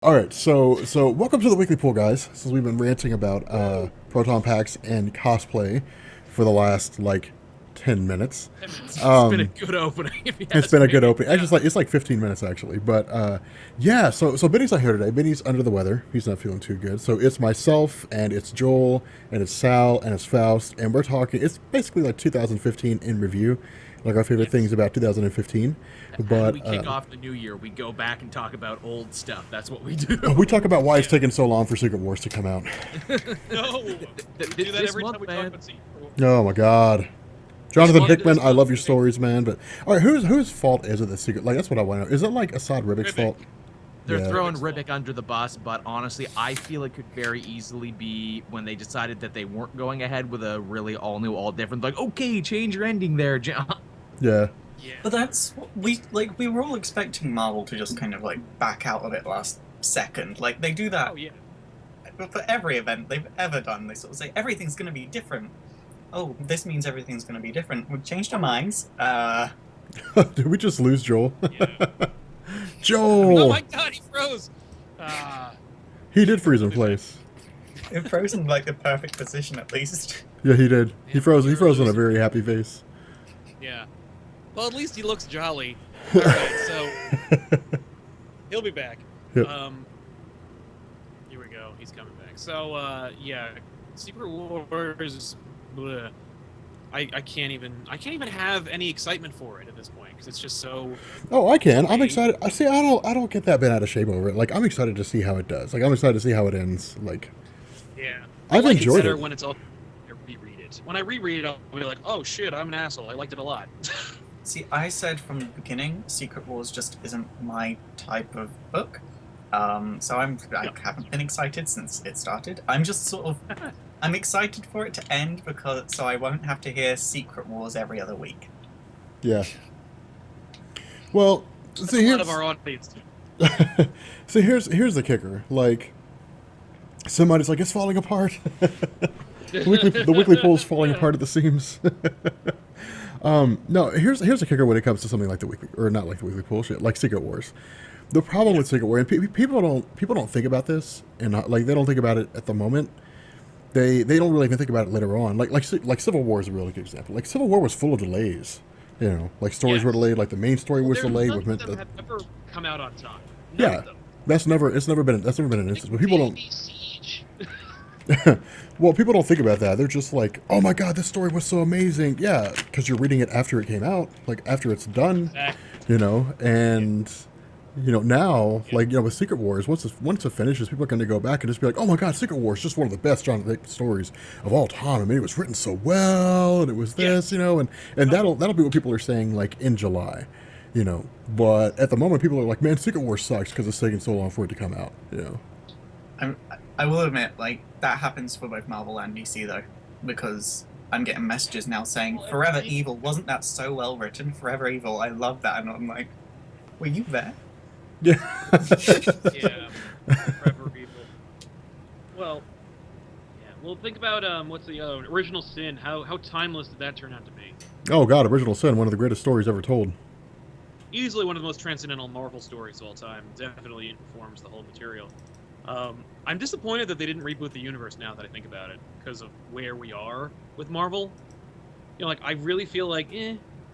All right, so welcome to the weekly pool, guys. Since we've been ranting about proton packs and cosplay for the last like 10 minutes. 10 minutes. It's been a Um, good opening. If you it's ask been a me. good opening. Yeah. Actually, it's like 15 minutes actually. But yeah, so Benny's not here today. Benny's under the weather. He's not feeling too good. So it's myself and it's Joel and it's Sal and it's Faust, and we're talking. It's basically like 2015 in review, like our favorite things Yes. about 2015. How do But we kick off the new year? We go back and talk about old stuff. That's what we do. we talk about why it's Yeah. taken so long for Secret Wars to come out. No, we do that This every time month, we talk man. about Secret Wars. Oh my God. Jonathan month- Hickman, this I love month, your man. stories, man. But all right, whose fault is it that Secret? Like that's what I want to know. Is it like Assad Ribic's Ribic. fault? They're Yeah. throwing Ribic's fault. Ribic under the bus, but honestly, I feel it could very easily be when they decided that they weren't going ahead with a really all new, all different. Like, okay, change your ending there, John. Yeah. Yeah. But that's what we were all expecting Marvel to just kind of like back out of it last second. Like they do that Oh yeah. for every event they've ever done. They sort of say everything's going to be different. Oh, this means everything's going to be different. We've changed our minds. Did we just lose Joel? Yeah. Joel. Oh my God, he froze. Ah. He did freeze in place. We've frozen like the perfect position at least. Yeah, he did. He Yeah, froze. He you're froze on a losing. very happy face. Yeah. Well, at least he looks jolly. All right, so he'll be back. Yep. Here we go. He's coming back. So yeah, Secret Wars. Bleh. I can't even have any excitement for it at this point because it's just so. Oh, I can. I'm Okay. excited. I see. I don't get that bent out of shape over it. Like I'm excited to see how it does. Like I'm excited to see how it ends. Like Yeah. I've I like enjoyed better it. when it's all. I reread it. When I reread it, I'll be like, "Oh shit, I'm an asshole. I liked it a lot." See, I said from the beginning, Secret Wars just isn't my type of book. So I haven't been excited since it started. I'm just sort of I'm excited for it to end because so I won't have to hear Secret Wars every other week. Yeah. Well, That's see a lot here's of our audience. see here's the kicker. Like somebody's like it's falling apart. The weekly poll's falling apart at the seams. No, here's the kicker when it comes to something like the weekly, or not like the weekly poll shit, like Secret Wars. The problem with Secret Wars, and people don't think about this, and like they don't think about it at the moment. They don't really even think about it later on. Like Civil War is a really good example. Like Civil War was full of delays. You know, like stories Yeah. were delayed. Like the main story was There's delayed, none which meant of them that have ever come out on time. None yeah, of them. that's never been an instance. But people don't. Baby Siege. Well, people don't think about that. They're just like, oh my god, this story was so amazing. Yeah, because you're reading it after it came out, like after it's done. Exactly. You know, and now, like with Secret Wars, once it finishes, people are going to go back and just be like, oh my god, Secret Wars is just one of the best John Wick stories of all time. I mean, it was written so well, and it was this, and that'll be what people are saying like in July, But at the moment, people are like, man, Secret Wars sucks because it's taking so long for it to come out. I'm, I will admit, like that happens for both Marvel and DC though, because I'm getting messages now saying Well, "Forever everything- Evil" wasn't that so well written? Forever Evil, I love that, and I'm like, were you there? Yeah. Yeah. Forever Evil. Well, yeah. Well, think about what's the original sin? How timeless did that turn out to be? Oh god, Original Sin, one of the greatest stories ever told. Easily one of the most transcendental Marvel stories of all time. Definitely informs the whole material. I'm disappointed that they didn't reboot the universe now that I think about it, because of where we are with Marvel. Like I really feel like,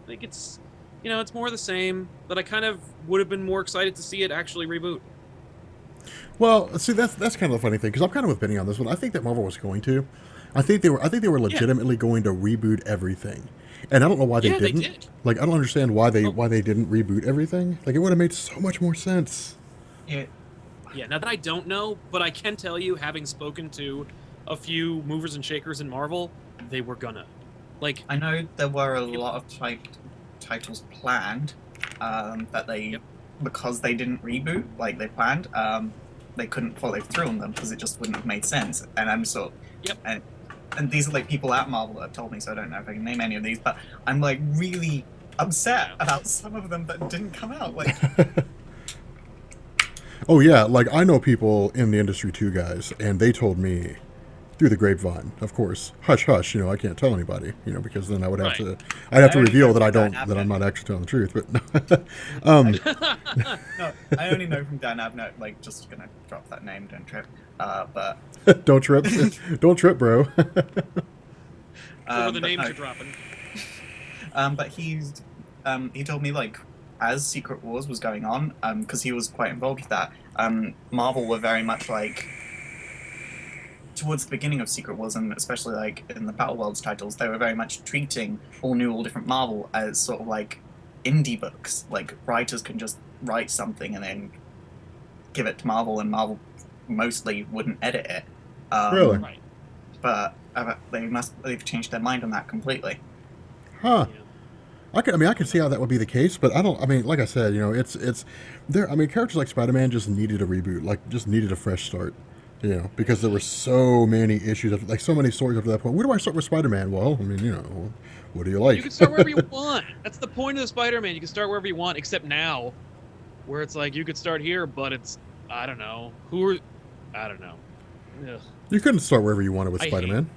like it's, it's more of the same. That I kind of would have been more excited to see it actually reboot. Well, see, that's kind of the funny thing because I'm kind of with Benny on this one. I think that Marvel was going to. I think they were legitimately going to reboot everything, and I don't know why they Yeah, they didn't. did. Like, I don't understand why Oh. they didn't reboot everything. Like, it would have made so much more sense. Yeah, Yeah, now that I don't know, but I can tell you, having spoken to a few movers and shakers in Marvel, they were gonna. Like, I know there were a lot of titles planned that they Yep. because they didn't reboot like they planned. They couldn't follow through on them because it just wouldn't have made sense. And I'm sort Yep. and these are like people at Marvel that have told me, so I don't know if I can name any of these, but I'm like really upset about some of them that didn't come out. Like, Oh yeah, like I know people in the industry too, guys, and they told me through the grapevine, of course. Hush, hush. You know, I can't tell anybody. You know, because then I would have Right. I'd have to I only reveal know that I Dan don't, that I'm Abnett. not actually telling the truth. But No, I only know from Dan Abnett, like, just gonna drop that name, don't trip. But don't trip, don't trip, bro. Where the but names no. are dropping. But he told me, like, as Secret Wars was going on, because he was quite involved with that, Marvel were very much like, towards the beginning of Secret Wars, and especially like in the Battle Worlds titles, they were very much treating All New, All Different Marvel as sort of like indie books. Like, writers can just write something and then give it to Marvel, and Marvel mostly wouldn't edit it. Really? Right. But they've changed their mind on that completely. Huh. Yeah. I can see how that would be the case, but I don't. I mean, like I said, you know, it's there. I mean, characters like Spider-Man just needed a reboot, like just needed a fresh start, you know, because there were so many issues, like so many stories up to that point. Where do I start with Spider-Man? Well, I mean, you know, what do you like? You can start wherever you want. That's the point of the Spider-Man. You can start wherever you want, except now, where it's like you could start here, but it's I don't know. I don't know. Ugh. You couldn't start wherever you wanted with I hate- Spider-Man.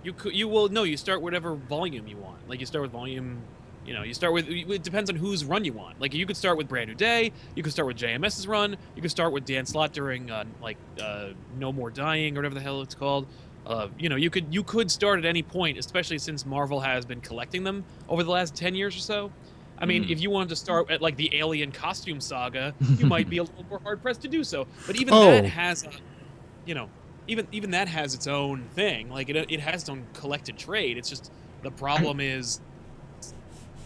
You start whatever volume you want. Like you start with volume, you know, you start with it depends on whose run you want. Like you could start with Brand New Day, you could start with JMS's run, you could start with Dan Slott during No More Dying or whatever the hell it's called. You know, you could start at any point, especially since Marvel has been collecting them over the last 10 years or so. I mean, if you wanted to start at like the Alien costume saga, you might be a little more hard pressed to do so. But even that has you know, even that has its own thing. Like it has its own collected trade. It's just the problem is,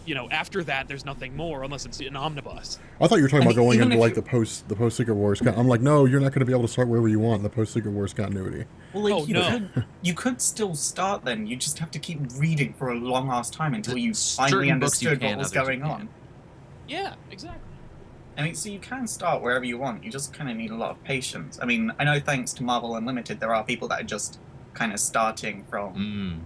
you know, after that there's nothing more unless it's an omnibus. I thought you were talking I about mean, going even into if like the post Secret Wars. I'm like, no, you're not going to be able to start wherever you want in the post Secret Wars continuity. Well, like, Oh, no. you could still start then. You just have to keep reading for a long ass time until you finally Certain books you understood can, what was others you going can't. on. Yeah, exactly. I mean, so you can start wherever you want. You just kind of need a lot of patience. I mean, I know thanks to Marvel Unlimited, there are people that are just kind of starting from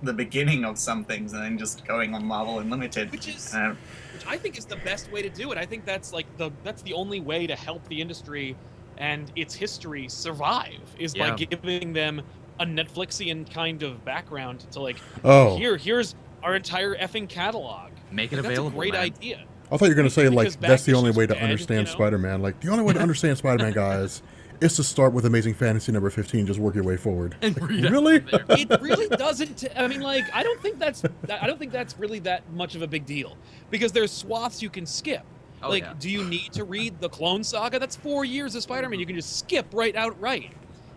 the beginning of some things and then just going on Marvel Unlimited. Which is Uh, which I think is the best way to do it. I think that's like that's the only way to help the industry and its history survive is by Yeah. giving them a Netflixian kind of background to like Oh, here's our entire effing catalog. Make it Like, available. That's a great man. idea. I thought you were going to say like Because that's the back only issues way to dead, understand you know? Spider-Man. Like the only way to understand Spider-Man, guys, is to start with Amazing Fantasy number 15. Just work your way forward. And read it Really? from there. It really doesn't. I mean, like, I don't think that's really that much of a big deal because there's swaths you can skip. Oh, like, yeah. do you need to read the Clone Saga? That's 4 years of Spider-Man. You can just skip right outright.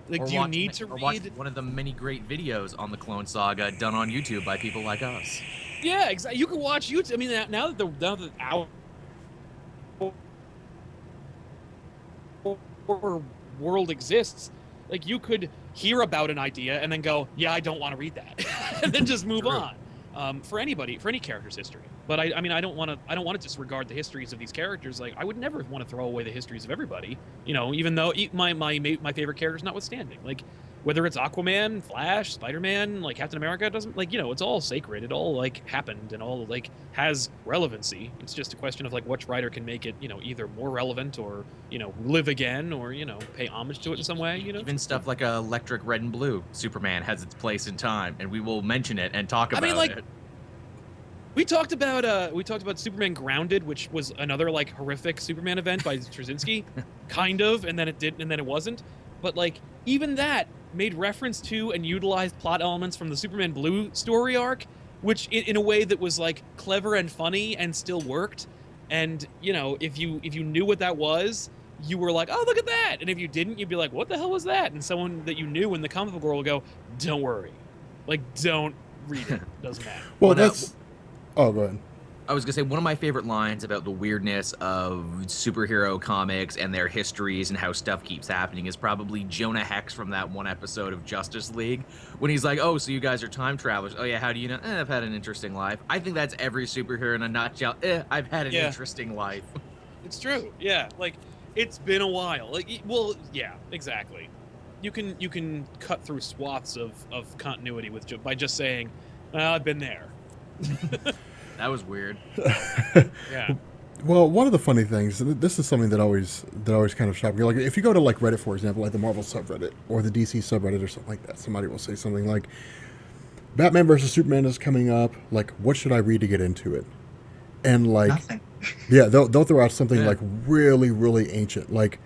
Like, Or do you watch- need to or watch read? one of the many great videos on the Clone Saga done on YouTube by people like us? Yeah, exactly. You can watch YouTube. I mean, now that our world exists, like you could hear about an idea and then go, yeah, I don't want to read that, and then just move True. on. For anybody, for any character's history. But I mean, I don't want to disregard the histories of these characters. Like, I would never want to throw away the histories of everybody. You know, even though my favorite characters notwithstanding, like whether it's Aquaman, Flash, Spider-Man, like Captain America, it doesn't, like, you know, it's all sacred. It all like happened and all like has relevancy. It's just a question of like which writer can make it, you know, either more relevant or, you know, live again or, you know, pay homage to it in some way. You know, Even stuff like Electric Red and Blue Superman has its place in time, and we will mention it and talk about like, it. We talked about Superman Grounded, which was another like horrific Superman event by Straczynski, kind of, and then it did, and then it wasn't. But like even that made reference to and utilized plot elements from the Superman Blue story arc, which in a way that was like clever and funny and still worked. And you know, if you knew what that was, you were like, oh, look at that. And if you didn't, you'd be like, what the hell was that? And someone that you knew in the comic book world would go, don't worry, like don't read it, doesn't matter. Well, no. that's. Oh, go ahead. I was gonna say one of my favorite lines about the weirdness of superhero comics and their histories and how stuff keeps happening is probably Jonah Hex from that one episode of Justice League when he's like, "Oh, so you guys are time travelers? Oh yeah, how do you know? I've had an interesting life." I think that's every superhero in a nutshell. I've had an Yeah. interesting life. It's true. Yeah, like it's been a while. Like, well, yeah, exactly. You can cut through swaths of continuity by just saying, I've been there. That was weird. Yeah. Well, one of the funny things, this is something that always kind of shocked me. Like if you go to like Reddit, for example, like the Marvel subreddit or the DC subreddit or something like that, somebody will say something like, "Batman versus Superman is coming up. Like, what should I read to get into it?" And like, Nothing. yeah, they'll throw out something Yeah. like really, really ancient, like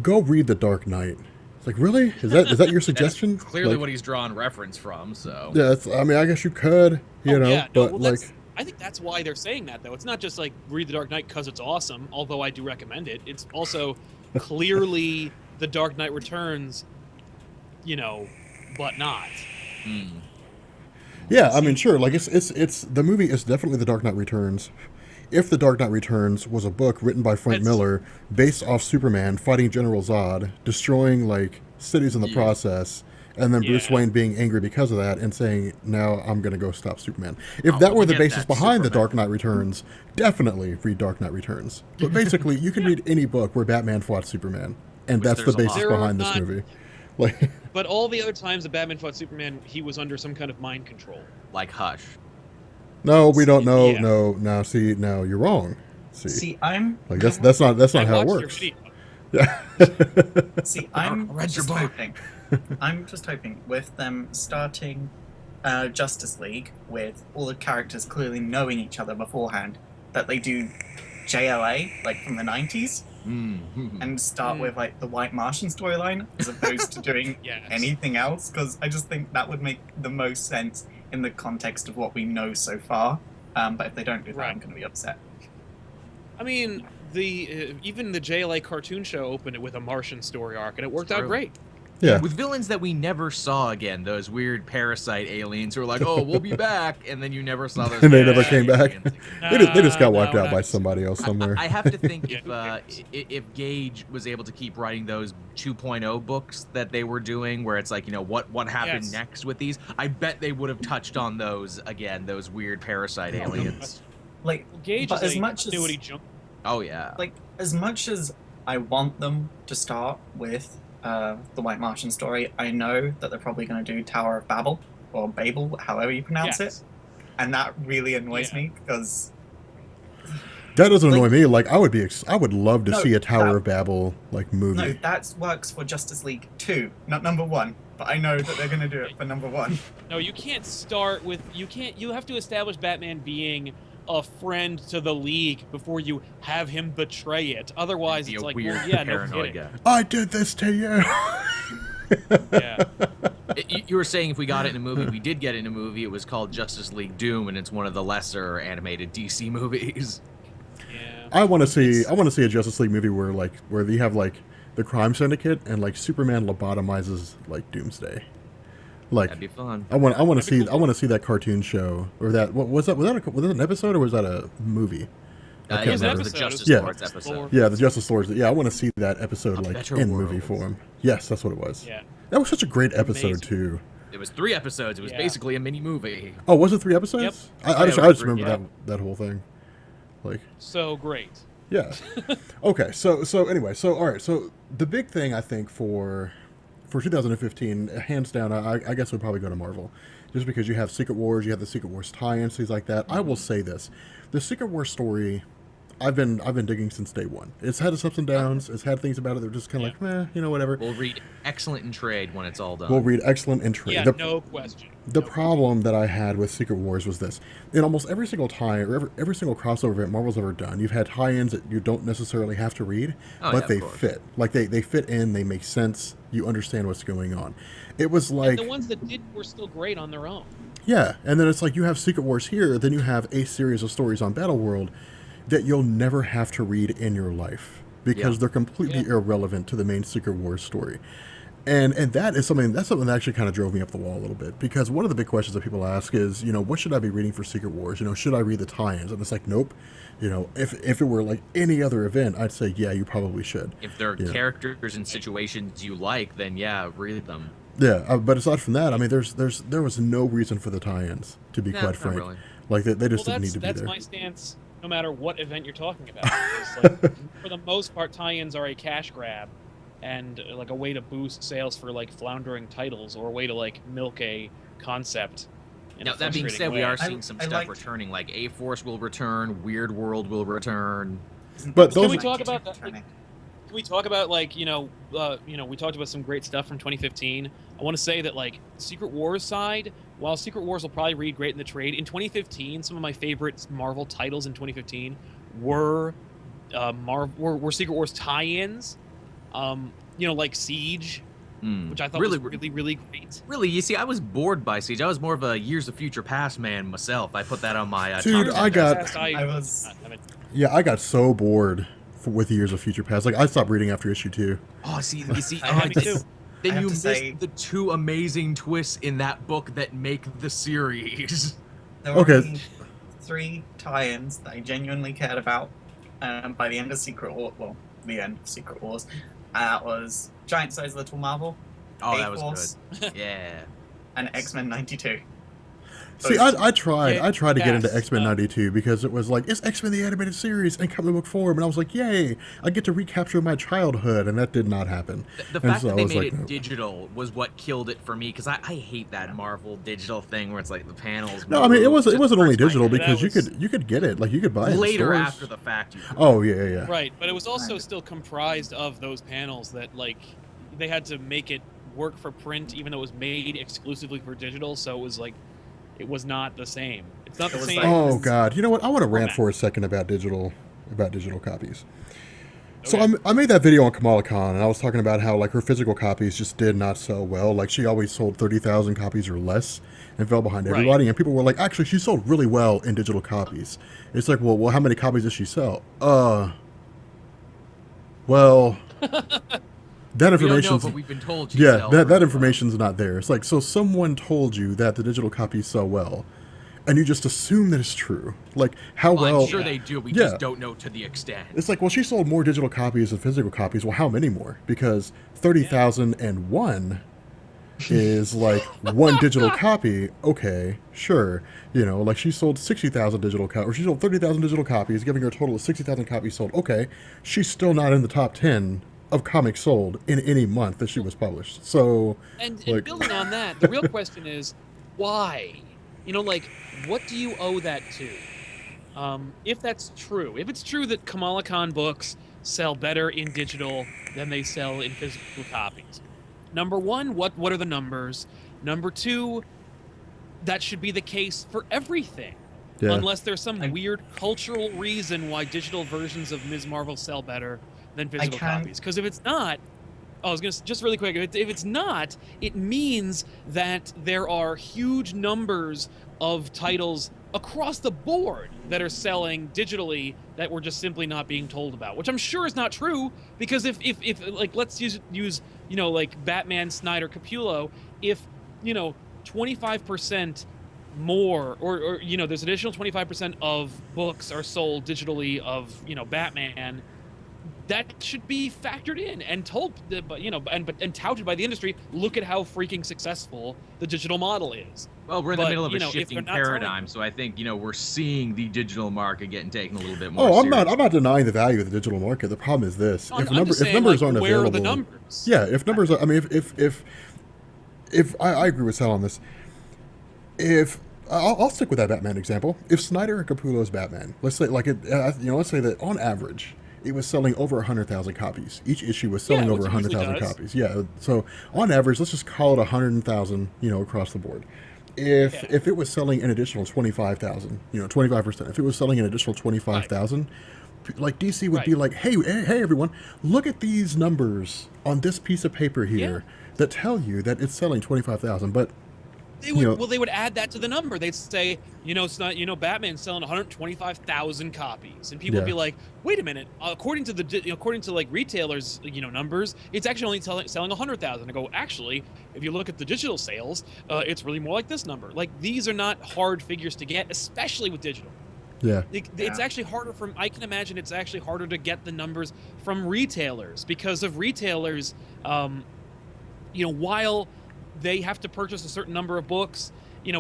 go read The Dark Knight. It's like, really? Is that your That's suggestion? clearly Like, what he's drawing reference from. So yeah, I mean, I guess you could, you know, yeah, no, but well, like, I think that's why they're saying that, though. It's not just like read The Dark Knight because it's awesome, although I do recommend it. It's also clearly The Dark Knight Returns, but not. hmm. yeah, I mean, sure, like it's the movie is definitely The Dark Knight Returns. If The Dark Knight Returns was a book written by Frank That's- Miller, based off Superman fighting General Zod, destroying like cities in the Yeah. process, and then Bruce Yeah. Wayne being angry because of that and saying, "Now I'm going to go stop Superman." If Oh, that but were the get basis that behind The Superman. Dark Knight Returns, definitely read Dark Knight Returns. But basically, you can read any book where Batman fought Superman, and Which that's the there's a lot. basis There are behind this not- movie. Like, But all the other times that Batman fought Superman, he was under some kind of mind control. Like Hush. no, we don't know. Yeah. No. See, no, you're wrong. See, I'm like that's not I how it watched your works. video. Yeah. I'm read your just book. hoping. I'm just hoping with them starting Justice League with all the characters clearly knowing each other beforehand, that they do JLA like from the 90s Mm-hmm. and start Mm. with like the White Martian storyline as opposed to doing Yes. anything else, because I just think that would make the most sense in the context of what we know so far. But if they don't do that, I'm Right. going to be upset. I mean, even the JLA cartoon show opened it with a Martian story arc, and it worked out True. great. Yeah. With villains that we never saw again, those weird parasite aliens who are like, "Oh, we'll be back," and then you never saw those. And they never parasite came back. aliens again. They just got No, wiped we're out not- by somebody else somewhere. I have to think Yeah, who cares? if Gage was able to keep writing those 2.0 books that they were doing, where it's like, what happened Yes. next with these, I bet they would have touched on those again, those weird parasite aliens. Like, Gage but is as a much as continuity jump. Oh yeah. like as much as I want them to start with the White Martian story, I know that they're probably going to do Tower of Babel or Babel, however you pronounce Yes. it, and that really annoys Yeah. me because That doesn't annoy like- me. Like I would love to No, see a Tower that- of Babel like movie. no, that works for Justice League 2, not number 1. But I know that they're going to do it for number 1. No, you can't start with you have to establish Batman being a friend to the League before you have him betray it. Otherwise, Be it's a like, weird well, yeah, no paranoid kidding. guy. I did this to you. Yeah. You were saying if we got it in a movie, we did get it in a movie. It was called Justice League Doom, and it's one of the lesser animated DC movies. Yeah. I want to see a Justice League movie where they have like the crime syndicate and like Superman lobotomizes like Doomsday. Like That'd be fun. I want to That'd see be cool. I want to see that cartoon show or that what was that was that an episode or was that a movie? I can't Yeah, that remember. was the Justice Yeah. Lords episode. Yeah, the Justice Lords. Yeah, I want to see that episode A like Better in movie World. form. Yes, that's what it was. Yeah. That was such a great episode Amazing. too. It was 3 episodes. It was Yeah. basically a mini movie. Oh, was it 3 episodes? Yep. I Yeah, just it I was just 3, remember yeah. that whole thing. Like So great. yeah. Okay, so anyway, so all right, so the big thing I think for 2015, hands down, I guess would probably go to Marvel, just because you have Secret Wars, you have the Secret Wars tie-ins, things like that. I will say this: the Secret Wars story, I've been digging since day one. It's had its ups and downs. It's had things about it that are just kind of like, meh, whatever. We'll read excellent in trade when it's all done. We'll read excellent entry. Yeah, no question. The No problem that I had with Secret Wars was this: in almost every single tie or every single crossover event Marvel's ever done, you've had tie-ins that you don't necessarily have to read, Oh, but yeah, they of course. fit. Like they fit in, they make sense. You understand what's going on. It was And like the ones that did were still great on their own. yeah, and then it's like you have Secret Wars here, then you have a series of stories on Battleworld that you'll never have to read in your life because Yeah. they're completely Yeah. irrelevant to the main Secret Wars story. And that's something that actually kind of drove me up the wall a little bit, because one of the big questions that people ask is, what should I be reading for Secret Wars? Should I read the tie-ins? And it's like, nope. If it were like any other event, I'd say, yeah, you probably should. If there are Yeah. characters and situations you like, then yeah, read them. Yeah, but aside from that, I mean, there was no reason for the tie-ins, to be No, quite not frank. really. Like they just Well, didn't need to be that's there. my stance. No matter what event you're talking about, It's like, for the most part, tie-ins are a cash grab, and like a way to boost sales for like floundering titles, or a way to like milk a concept in Now, a that being frustrating said, we way. are seeing some I stuff liked- returning, like A-Force will return, Weird World will return. But Can those we are- talk about that? Returning. Can we talk about like we talked about some great stuff from 2015. I want to say that like Secret Wars side, while Secret Wars will probably read great in the trade, in 2015 some of my favorite Marvel titles in 2015 were were Secret Wars tie-ins, like Siege, which I thought was really great. Really, you see, I was bored by Siege. I was more of a Years of Future Past man myself. I put that on my Dude, top I 10 got- list. I was- I got so bored with Years of Future Past. Like, I stopped reading after issue 2. Oh, see, you see, I have me to- too. then I have you to missed say- the two amazing twists in that book that make the series. There were Okay. only 3 tie-ins that I genuinely cared about by the end of Secret Wars. Well, the end of Secret Wars. That was Giant Size Little Marvel, Oh, that A-Force, was good. Yeah. and X-Men 92. See, I tried Yeah, to get into yes, X-Men 92 because it was like, it's X-Men the animated series in comic book form, and I was like, yay, I get to recapture my childhood, and that did not happen. The And fact so that I they was made like, it no. digital was what killed it for me, because I hate that Marvel digital thing where it's like the panels. No, I mean, it move. wasn't only Hurts my digital head. because That you could get it, like you could buy it in later stores. after the fact. You Oh yeah. Right, but it was also still comprised of those panels that like they had to make it work for print, even though it was made exclusively for digital. So it was like it was not the same. It's not It the was same. like- Oh god, you know what? I want to rant Format. for a second about digital copies. So Okay. I made that video on Kamala Khan, and I was talking about how like her physical copies just did not sell well. Like she always sold 30,000 copies or less, and fell behind Right. everybody. And people were like, actually, she sold really well in digital copies. It's like, well, how many copies does she sell? Well, that We don't know, information's but we've been told. She yeah, sells that really information's not there. It's like, so someone told you that the digital copies sell well, and you just assume that it's true. Like, how well. well... I'm sure they do. We Yeah. just don't know to the extent. It's like, well, she sold more digital copies than physical copies. Well, how many more? Because 30,001 is like one digital copy. Okay, sure. You know, like she sold 60,000 digital copies, or she sold 30,000 digital copies, giving her a total of 60,000 copies sold. Okay, she's still not in the top 10 of comics sold in any month that she was published. So, And like- building on that, the real question is why? What do you owe that to? If that's true, if it's true that Kamala Khan books sell better in digital than they sell in physical copies, number one, what are the numbers? Number two, that should be the case for everything. yeah. Unless there's some weird cultural reason why digital versions of Ms. Marvel sell better than physical can't- copies. Because if it's not, I was gonna just really quick. If it's not, it means that there are huge numbers of titles across the board that are selling digitally that we're just simply not being told about, which I'm sure is not true. Because if like let's use like Batman, Snyder, Capullo, if 25% more or there's additional 25% of books are sold digitally of Batman, that should be factored in and told and touted by the industry. Look at how freaking successful the digital model is. Well, we're in the But, middle of a if they're shifting not selling- paradigm, so I think we're seeing the digital market getting taken a little bit more. Oh, I'm seriously. not denying the value of the digital market. The problem is this: I'm if just saying, numbers like, aren't where available, are the numbers? yeah, if numbers are, I mean, if I agree with Sal on this. If I'll stick with that Batman example. If Snyder and Capullo's Batman, let's say let's say that on average it was selling over 100,000 copies. Each issue was selling Yeah, over which it usually 100,000 does. copies. Yeah, so on average, let's just call it 100,000, across the board. If it was selling an additional 25,000, 25%. If it was selling an additional 25,000, like DC would be like, hey everyone, look at these numbers on this piece of paper here that tell you that it's selling 25,000. But They would, they would add that to the number. They'd say, it's not, Batman's selling 125,000 copies, and people would be like, wait a minute. According to like retailers, numbers, it's actually only selling 100,000. I go, actually, if you look at the digital sales, it's really more like this number. Like these are not hard figures to get, especially with digital. yeah, It's actually harder I can imagine it's actually harder to get the numbers from retailers because of retailers, while they have to purchase a certain number of books,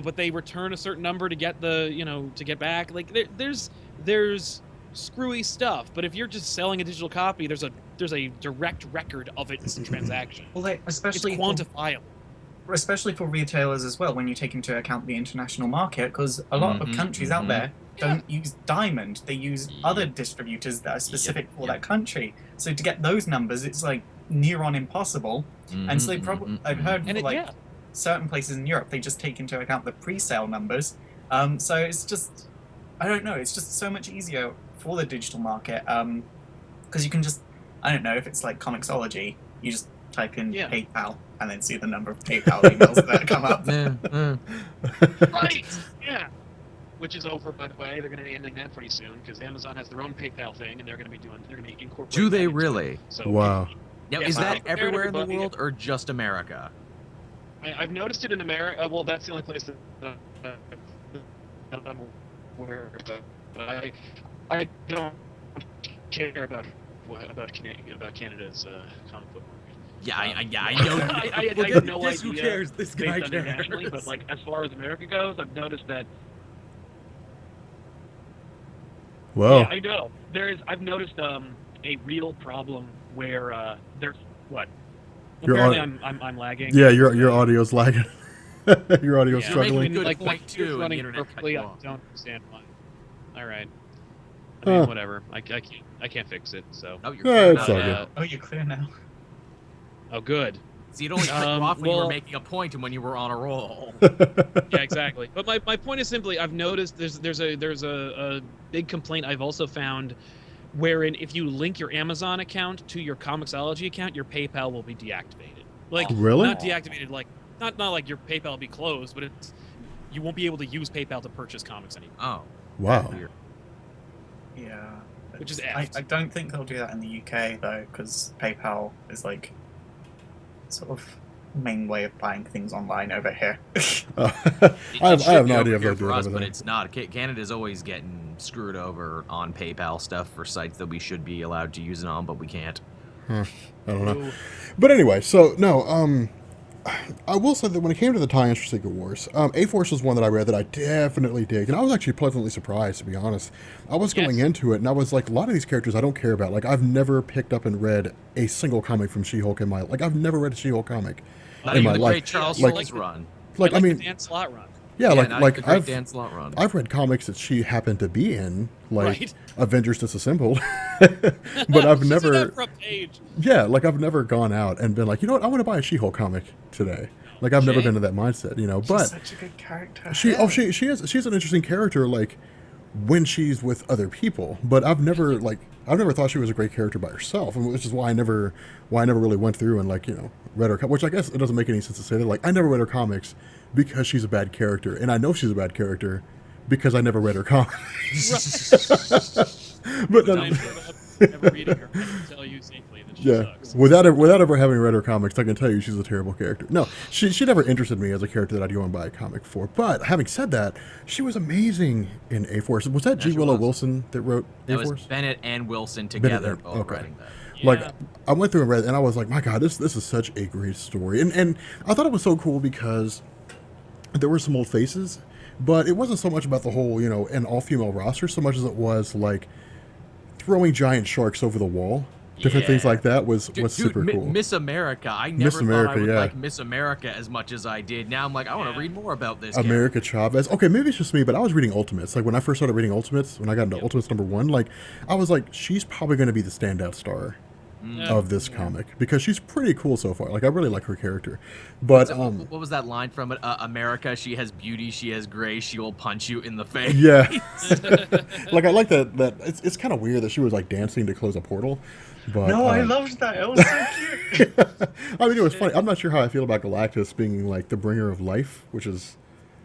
but they return a certain number to get to get back. Like there's screwy stuff. But if you're just selling a digital copy, there's a direct record of its transaction. Well, especially it's quantifiable. especially for retailers as well, when you take into account the international market, because a lot of countries out there don't use Diamond. They use other distributors that are specific for that country. So to get those numbers, it's like near on impossible. And so they probably, I've heard for certain places in Europe, they just take into account the pre-sale numbers. So it's just, I don't know, it's just so much easier for the digital market. Because you can just, I don't know, if it's like Comixology, you just type in PayPal and then see the number of PayPal emails that come up. Right! Yeah. Which is over, by the way. They're going to be ending that pretty soon because Amazon has their own PayPal thing, and they're going to be incorporating. Do they that into really? it. So, Wow. Now, Yeah, is so that compared to everywhere in the everybody- world or just America? I've noticed it in America. Well, that's the only place that I'm aware of. But I don't care about Canada's comic book market. Yeah, I know. I Well, have no guess idea. who cares? This guy based on internationally, cares. but like as far as America goes, I've noticed that. Well, Yeah, I know. I've noticed a real problem where there's what. Your Apparently, au- I'm lagging. yeah, your audio's lagging. Your audio's Yeah. struggling. Making a good like point, too, and the running internet cut perfectly. you I off. don't understand why. All right. I mean, Huh. whatever. I can't fix it. So. No, you're Yeah, clear it's now. all good. Oh, you're clear now. Oh, good. See, it only cut you off when you were well- making a point and when you were on a roll. Yeah, exactly. But my point is simply, I've noticed there's a big complaint I've also found, wherein if you link your Amazon account to your Comixology account, your PayPal will be deactivated. Like Really? not deactivated, like not like your PayPal will be closed, but it's you won't be able to use PayPal to purchase comics anymore. Oh. Wow. Weird. Yeah. Which is I effed. don't think they'll do that in the UK though, because PayPal is like sort of main way of buying things online over here. I It have should no be idea over if here they'll do for it us, over but there. it's not. Canada's always getting screwed over on PayPal stuff for sites that we should be allowed to use it on, but we can't. I don't know. Ooh. But anyway, so no, I will say that when it came to the tie-ins for Secret Wars, A-Force was one that I read that I definitely dig, and I was actually pleasantly surprised, to be honest. I was going Yes. into it, and I was like, a lot of these characters I don't care about. Like, I've never picked up and read a single comic from She-Hulk in my like. I've never read a She-Hulk comic Not in even my the life. great Charles Like- Soule's run. Like, I like mean, the Dan Slott run. yeah, Not like even the great I've Dan Slott run. I've read comics that she happened to be in, like Right. Avengers Disassembled, but I've She's in never. that front page. Yeah, like I've never gone out and been like, you know what, I want to buy a She-Hulk comic today. Like I've never Shame. been in that mindset, you know. She's But such a good character. she's an interesting character, like when she's with other people. But I've never thought she was a great character by herself, and which is why I never really went through and like read her. Which I guess it doesn't make any sense to say that. Like I never read her comics because she's a bad character, and I know she's a bad character because I never read her comics. But then, I'm sure that never reading her, I can tell you safely that she yeah, sucks. without ever having read her comics, I can tell you she's a terrible character. No, she never interested me as a character that I'd go and buy a comic for. But having said that, she was amazing in A-Force. Was that Yeah, G. she Willow was. Wilson that wrote That was A-Force? Bennett and Wilson together, Bennett, both okay. writing that. Like Yeah. I went through and read, and I was like, my God, this is such a great story. And I thought it was so cool because there were some old faces, but it wasn't so much about the whole an all-female roster so much as it was like throwing giant sharks over the wall. Different things Yeah. like that was Dude, super cool. Miss America. I Miss never thought America, I would yeah. like Miss America as much as I did. Now I'm like, I want to read more about this. America Chavez. Okay, maybe it's just me, but I was reading Ultimates. Like when I first started reading Ultimates, when I got into Ultimates #1, like I was like, she's probably going to be the standout star of this comic because she's pretty cool so far. Like I really like her character. But So, what was that line from it? America, she has beauty, she has grace, she will punch you in the face. yeah, like I like that. It's kind of weird that she was like dancing to close a portal. But No, I loved that. It was so cute. I mean, it was funny. I'm not sure how I feel about Galactus being like the bringer of life, which is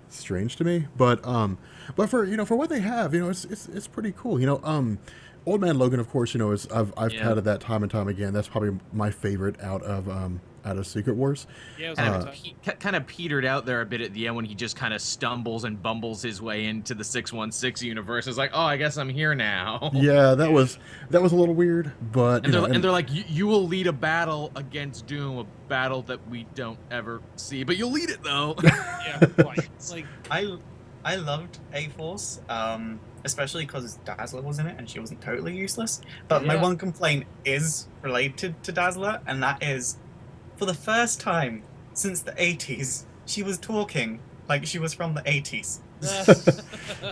strange to me. But for for what they have, it's pretty cool. Old Man Logan, of course, is I've touted that time and time again. That's probably my favorite out of Secret Wars. Yeah, it was Kind of petered out there a bit at the end when he just kind of stumbles and bumbles his way into the 616 universe. It's like, oh, I guess I'm here now. Yeah, that was a little weird, but And they're like, you will lead a battle against Doom, a battle that we don't ever see, but you'll lead it though. yeah, right. Like, I loved A-Force, especially because Dazzler was in it and she wasn't totally useless. But my Yeah. one complaint is related to Dazzler, and that is, for the first time since the 80s, she was talking like she was from the 80s.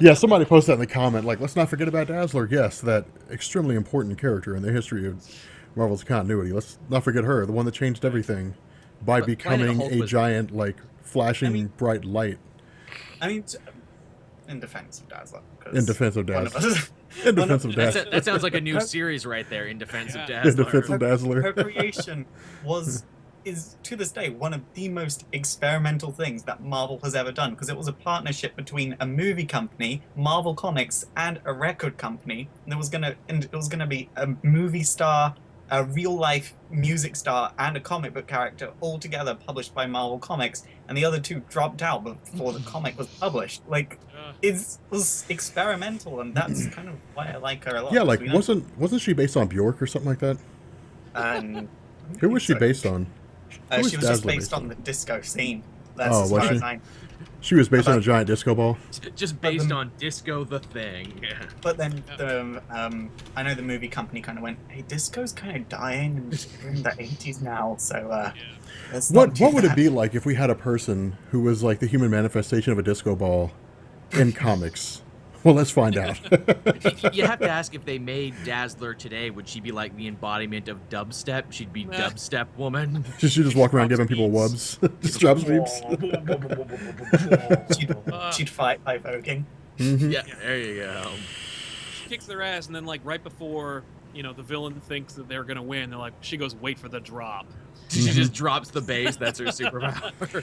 Yeah, somebody posted that in the comment, like, let's not forget about Dazzler. Yes, that extremely important character in the history of Marvel's continuity. Let's not forget her, the one that changed everything by But Planet becoming Hulk a was- giant, like, flashing bright light. I mean, in defense of Dazzler. 'cause In defense of one of Dazzler. us- In one of- defense of Dazzler. That sounds like a new Her- series right there, in defense of Yeah. In Dazzler. defense of Dazzler. Her creation is to this day one of the most experimental things that Marvel has ever done, because it was a partnership between a movie company, Marvel Comics, and a record company. And it was gonna be a movie star, a real life music star, and a comic book character all together, published by Marvel Comics. And the other two dropped out before the comic was published. Like, it was experimental, and that's kind of why I like her a lot. Yeah, like, We don't- wasn't she based on Bjork or something like that? and Who was she so- based on? Who was She was just Dazzler based based on the disco scene. That's Oh, as was far she? as I. She was based on a About- giant disco ball. Just based on Disco the Thing. But then I know the movie company kind of went, "Hey, disco's kind of dying, and we're in the 80s now, so let's not What do would it that." be like if we had a person who was like the human manifestation of a disco ball in comics? Well, let's find out. You have to ask, if they made Dazzler today, would she be like the embodiment of dubstep? She'd be Nah. Dubstep Woman. She just walk around Drops giving people beats. wubs. Just drops beeps. She'd fight by voguing. Mhm. Yeah, there you go. She kicks their ass, and then like right before the villain thinks that they're gonna win, they're like, she goes, "Wait for the drop." She just drops the bass. That's her superpower.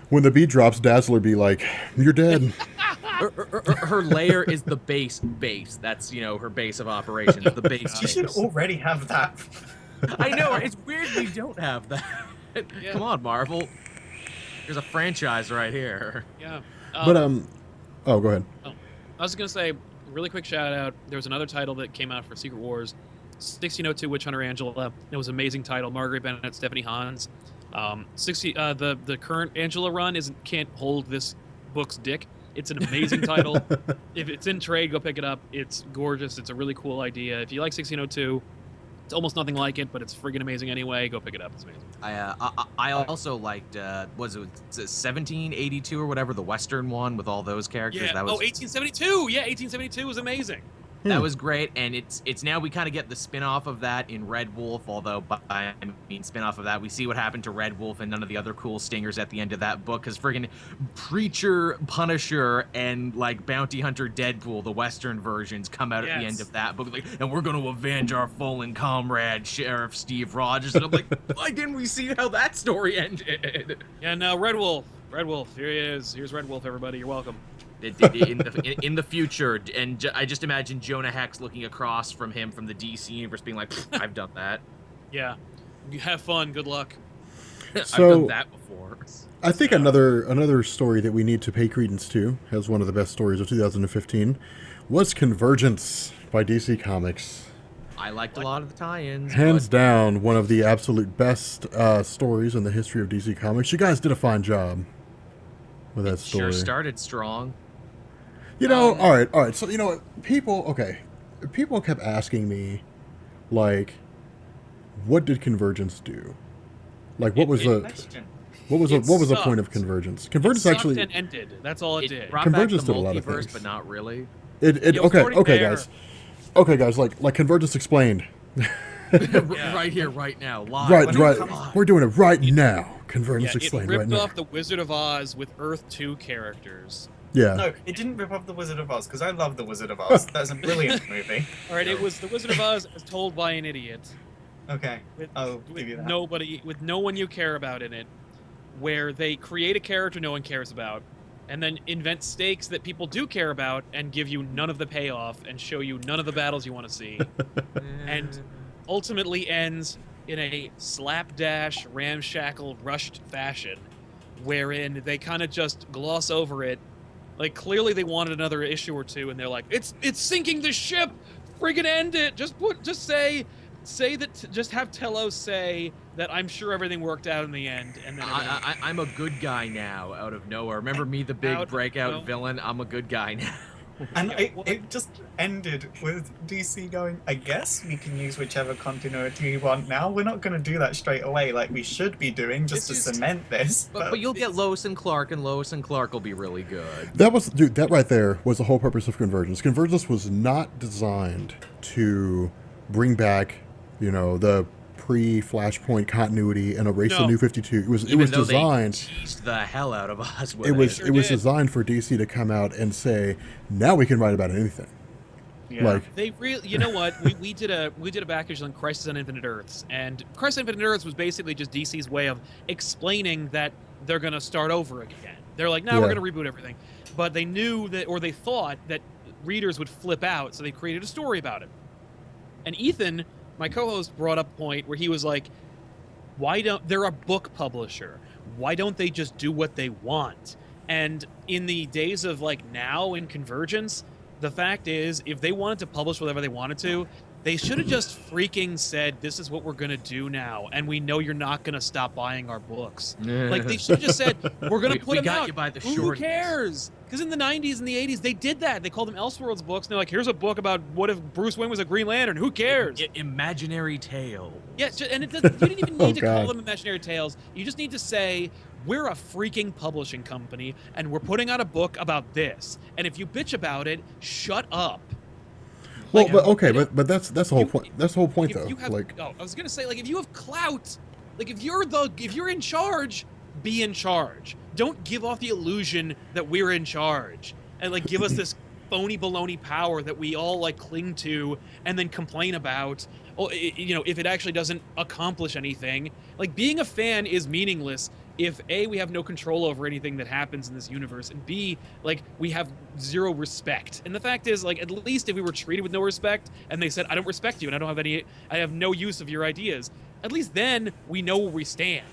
When the beat drops, Dazzler be like, "You're dead." Her layer is the base. That's her base of operations. The base. She should base. already have that. I know. It's weird we don't have that. Yeah. Come on, Marvel. There's a franchise right here. Yeah. But oh, go ahead. I was gonna say, really quick shout out. There was another title that came out for Secret Wars, 1602 Witch Hunter Angela. It was an amazing title. Margaret Bennett, Stephanie Hans. The current Angela run can't hold this book's dick. It's an amazing title. If it's in trade, go pick it up. It's gorgeous. It's a really cool idea. If you like 1602, it's almost nothing like it, but it's friggin' amazing anyway. Go pick it up. It's amazing. I also liked was it 1782 or whatever, the Western one with all those characters. Yeah. That was 1872. Yeah, 1872 was amazing. that was great, and it's now we kind of get the spin-off of that in Red Wolf, although by spin-off of that we see what happened to Red Wolf and none of the other cool stingers at the end of that book, because friggin' Preacher, Punisher, and like Bounty Hunter Deadpool, the Western versions, come out at the end Yes. of that book, like, and we're going to avenge our fallen comrade Sheriff Steve Rogers, and I'm like, why didn't we see how that story ended? Yeah, no, Red Wolf. Red Wolf. Here he is. Here's Red Wolf, everybody. You're welcome. In the future, and I just imagine Jonah Hex looking across from him from the DC universe, being like, "I've done that. Yeah. You have fun. Good luck. I've So- done that before." I think another story that we need to pay credence to, as one of the best stories of 2015, was Convergence by DC Comics. I liked a lot of the tie-ins. Hands but down, one of the absolute best stories in the history of DC Comics. You guys did a fine job with that story. sure started strong. You know, all right. So, you know what? People kept asking me, like, what did Convergence do? Like, what was the Question. what was the It point of sucked. Convergence? It Convergence sucked actually and ended. That's all it, did. Brought Convergence back the did a lot of multiverse, things. but not really. it It was already okay there. guys. Okay guys, like Convergence explained. Right here, right now, live. Right. We're doing it right now. Yeah, Convergence it explained ripped right now. off the Wizard of Oz with Earth 2 characters. Yeah. No, it didn't rip off The Wizard of Oz, because I love The Wizard of Oz. That's a brilliant movie. All right, it was the Wizard of Oz as told by an idiot. Okay, With, I'll give you that. with no one you care about in it, where they create a character no one cares about, and then invent stakes that people do care about, and give you none of the payoff, and show you none of the battles you want to see, and ultimately ends in a slapdash, ramshackle, rushed fashion, wherein they kind of just gloss over it. Like, clearly they wanted another issue or two, and they're like, it's sinking the ship! Friggin' end it! Just say that, just have Telos say that I'm sure everything worked out in the end, and then I'm a good guy now, out of nowhere. Remember me, the big breakout villain? I'm a good guy now. And Yeah, well, it just ended with DC going, I guess we can use whichever continuity we want now. We're not going to do that straight away like we should be doing just to This is- cement this. But you'll get Lois and Clark will be really good. That was, dude, that right there was the whole purpose of Convergence. Convergence was not designed to bring back, you know, the pre-Flashpoint continuity and erase the No. New 52. It was Even though designed. they teased the hell out of us with It was Sure it was did. designed for DC to come out and say, now we can write about anything. Yeah. Like, They really, you know what? we did a package on Crisis on Infinite Earths, and Crisis on Infinite Earths was basically just DC's way of explaining that they're going to start over again. They're like, no, we're Yeah. going to reboot everything, but they knew that, or they thought that readers would flip out, so they created a story about it. And Ethan, my co-host, brought up a point where he was like, why don't they're a book publisher? Why don't they just do what they want? And in the days of like now in Convergence, the fact is, if they wanted to publish whatever they wanted to, they should have just freaking said, this is what we're going to do now. And we know you're not going to stop buying our books. Like, they should have just said, we're going to put we them got out. you by the Who short. cares? Because in the 90s and the 80s, they did that. They called them Elseworlds books. And they're like, here's a book about what if Bruce Wayne was a Green Lantern. Who cares? Imaginary tale. Yeah, and it doesn't, you didn't even Oh, need to call God. them Imaginary Tales. You just need to say, we're a freaking publishing company, and we're putting out a book about this. And if you bitch about it, shut up. well, Like, but okay, you know, but that's the whole you- point. That's the whole point, if though. you have, Like, oh, I was gonna say, like, if you have clout, like if you're in charge, be in charge. Don't give off the illusion that we're in charge and like give us this phony baloney power that we all like cling to and then complain about. Oh, you know, if it actually doesn't accomplish anything. Like, being a fan is meaningless if A, we have no control over anything that happens in this universe, and B, like, we have zero respect. And the fact is, like, at least if we were treated with no respect and they said, I don't respect you and I have no use of your ideas, at least then we know where we stand.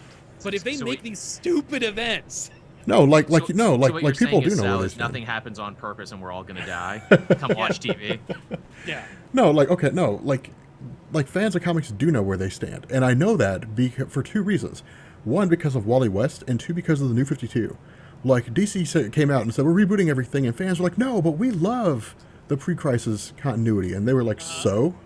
But if they So make wait- these stupid events, no, like So people what you're do saying is, know Sal, where they is stand. nothing happens on purpose and we're all gonna die. Come watch TV. yeah. No, like, okay, no, like fans of comics do know where they stand, and I know that for two reasons. One, because of Wally West, and two, because of the New 52. Like, DC came out and said, we're rebooting everything, and fans were like, no, but we love the pre-crisis continuity. And they were like, so?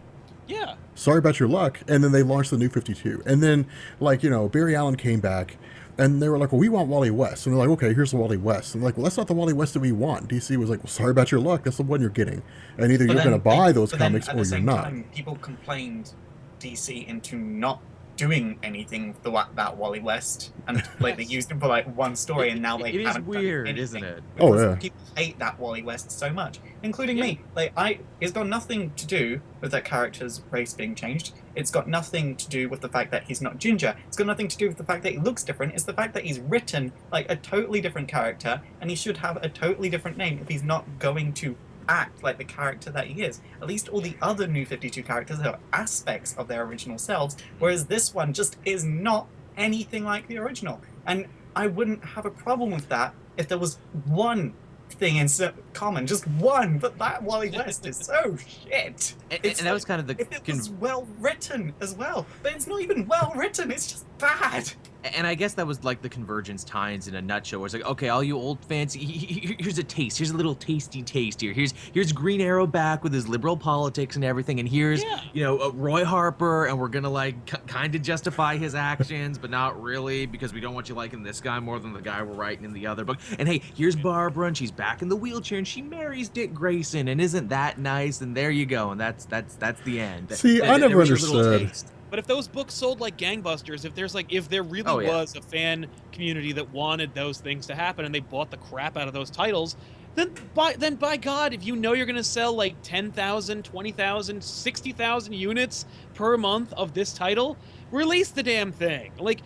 Yeah. Sorry about your luck. And then they launched the New 52. And then, like, you know, Barry Allen came back, and they were like, well, we want Wally West. And they're like, okay, here's the Wally West. And they're like, well, that's not the Wally West that we want. DC was like, well, sorry about your luck. That's the one you're getting. And either But you're then going to buy those but then comics at or the you're same not. time, people complained DC into not doing anything with that Wally West, and like they used him for like one story, and now they It is haven't done weird, anything isn't it? Oh, because yeah. people hate that Wally West so much, including Yeah. me. Like, it's got nothing to do with that character's race being changed. It's got nothing to do with the fact that he's not ginger. It's got nothing to do with the fact that he looks different. It's the fact that he's written like a totally different character, and he should have a totally different name if he's not going to act like the character that he is. At least all the other New 52 characters are aspects of their original selves, whereas this one just is not anything like the original. And I wouldn't have a problem with that if there was one thing in common, just one, but that Wally West is so shit. And It's that was kind of the if it was well written as well, but it's not even well written, it's just bad. And I guess that was like the Convergence tie-ins in a nutshell. Where it's like, okay, all you old fans, here's a taste. Here's a little tasty taste here. Here's Green Arrow back with his liberal politics and everything. And here's, Yeah. you know, Roy Harper, and we're gonna like kind of justify his actions, but not really, because we don't want you liking this guy more than the guy we're writing in the other book. And hey, here's Barbara, and she's back in the wheelchair, and she marries Dick Grayson, and isn't that nice? And there you go, and that's the end. See, I never There was your little understood. taste. But if those books sold like gangbusters, if there really Oh, yeah. was a fan community that wanted those things to happen and they bought the crap out of those titles, then by God, if you know you're going to sell like 10,000, 20,000, 60,000 units per month of this title, release the damn thing. Like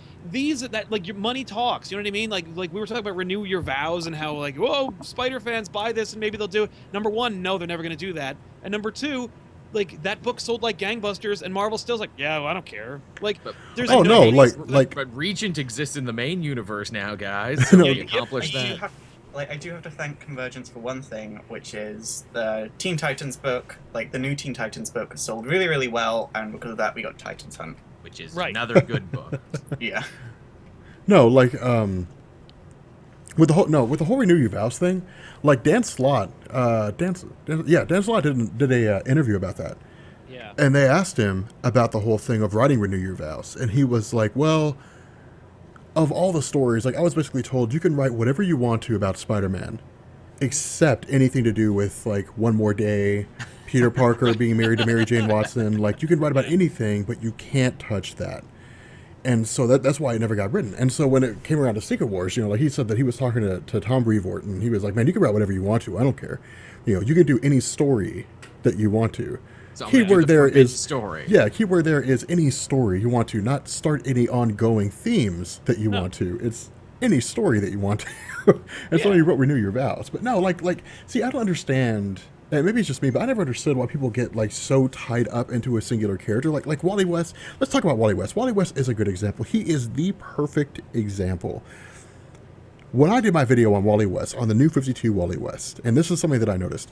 like your money talks, you know what I mean? Like we were talking about renew your vows and how like, whoa, Spider fans buy this and maybe they'll do it. Number one, no, they're never going to do that. And number two, like, that book sold like gangbusters, and Marvel still's like, yeah, well, I don't care. Like, there's Oh, no, like But Regent exists in the main universe now, guys. No. So Yeah, we accomplished that. I do have to thank Convergence for one thing, which is the Teen Titans book, like the new Teen Titans book, sold really, really well, and because of that, we got Titans Hunt. Which is Right. another good book. Yeah. No, like, with the whole Renew Your Vows thing, like Dan Slott, Dan Slott did a interview about that, Yeah. and they asked him about the whole thing of writing Renew Your Vows, and he was like, well, of all the stories, like I was basically told you can write whatever you want to about Spider-Man, except anything to do with like One More Day, Peter Parker being married to Mary Jane Watson. Like you can write about anything, but you can't touch that. And so that's why it never got written. And so when it came around to Secret Wars, like he said that he was talking to Tom Brevoort, and he was like, man, you can write whatever you want to. I don't care. You can do any story that you want to. So I'm gonna do the forbidden story. Yeah, keyword there is any story you want to, not start any ongoing themes that you want to. It's any story that you want to. And so you wrote Renew Your Vows. But no, see, I don't understand, and maybe it's just me, but I never understood why people get like so tied up into a singular character. Like Wally West. Let's talk about Wally West. Wally West is a good example. He is the perfect example. When I did my video on Wally West, on the New 52 Wally West, and this is something that I noticed,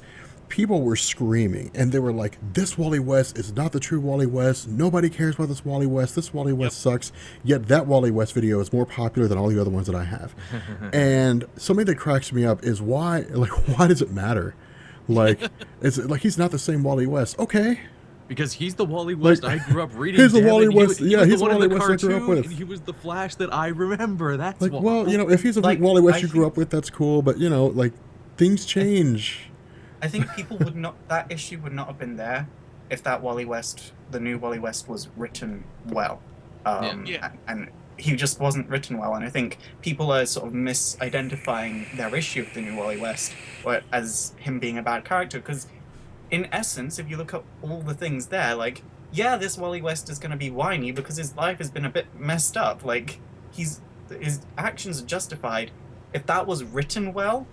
people were screaming, and they were like, this Wally West is not the true Wally West. Nobody cares about this Wally West. This Wally West sucks. Yet that Wally West video is more popular than all the other ones that I have. And something that cracks me up is why does it matter? Like, it's like he's not the same Wally West. Okay. Because he's the Wally West I grew up reading. He's the damn Wally it. West. He Yeah, was he's the the one Wally in the West I grew up cartoon, with. and he was the Flash that I remember. That's like, why. well, if he's the Like, Wally West I you grew up with, that's cool. But like things change. I think people would not. That issue would not have been there if that Wally West, the new Wally West, was written well. And he just wasn't written well. And I think people are sort of misidentifying their issue with the new Wally West as him being a bad character. Because in essence, if you look at all the things there, like, yeah, this Wally West is going to be whiny because his life has been a bit messed up. Like, his actions are justified. If that was written well,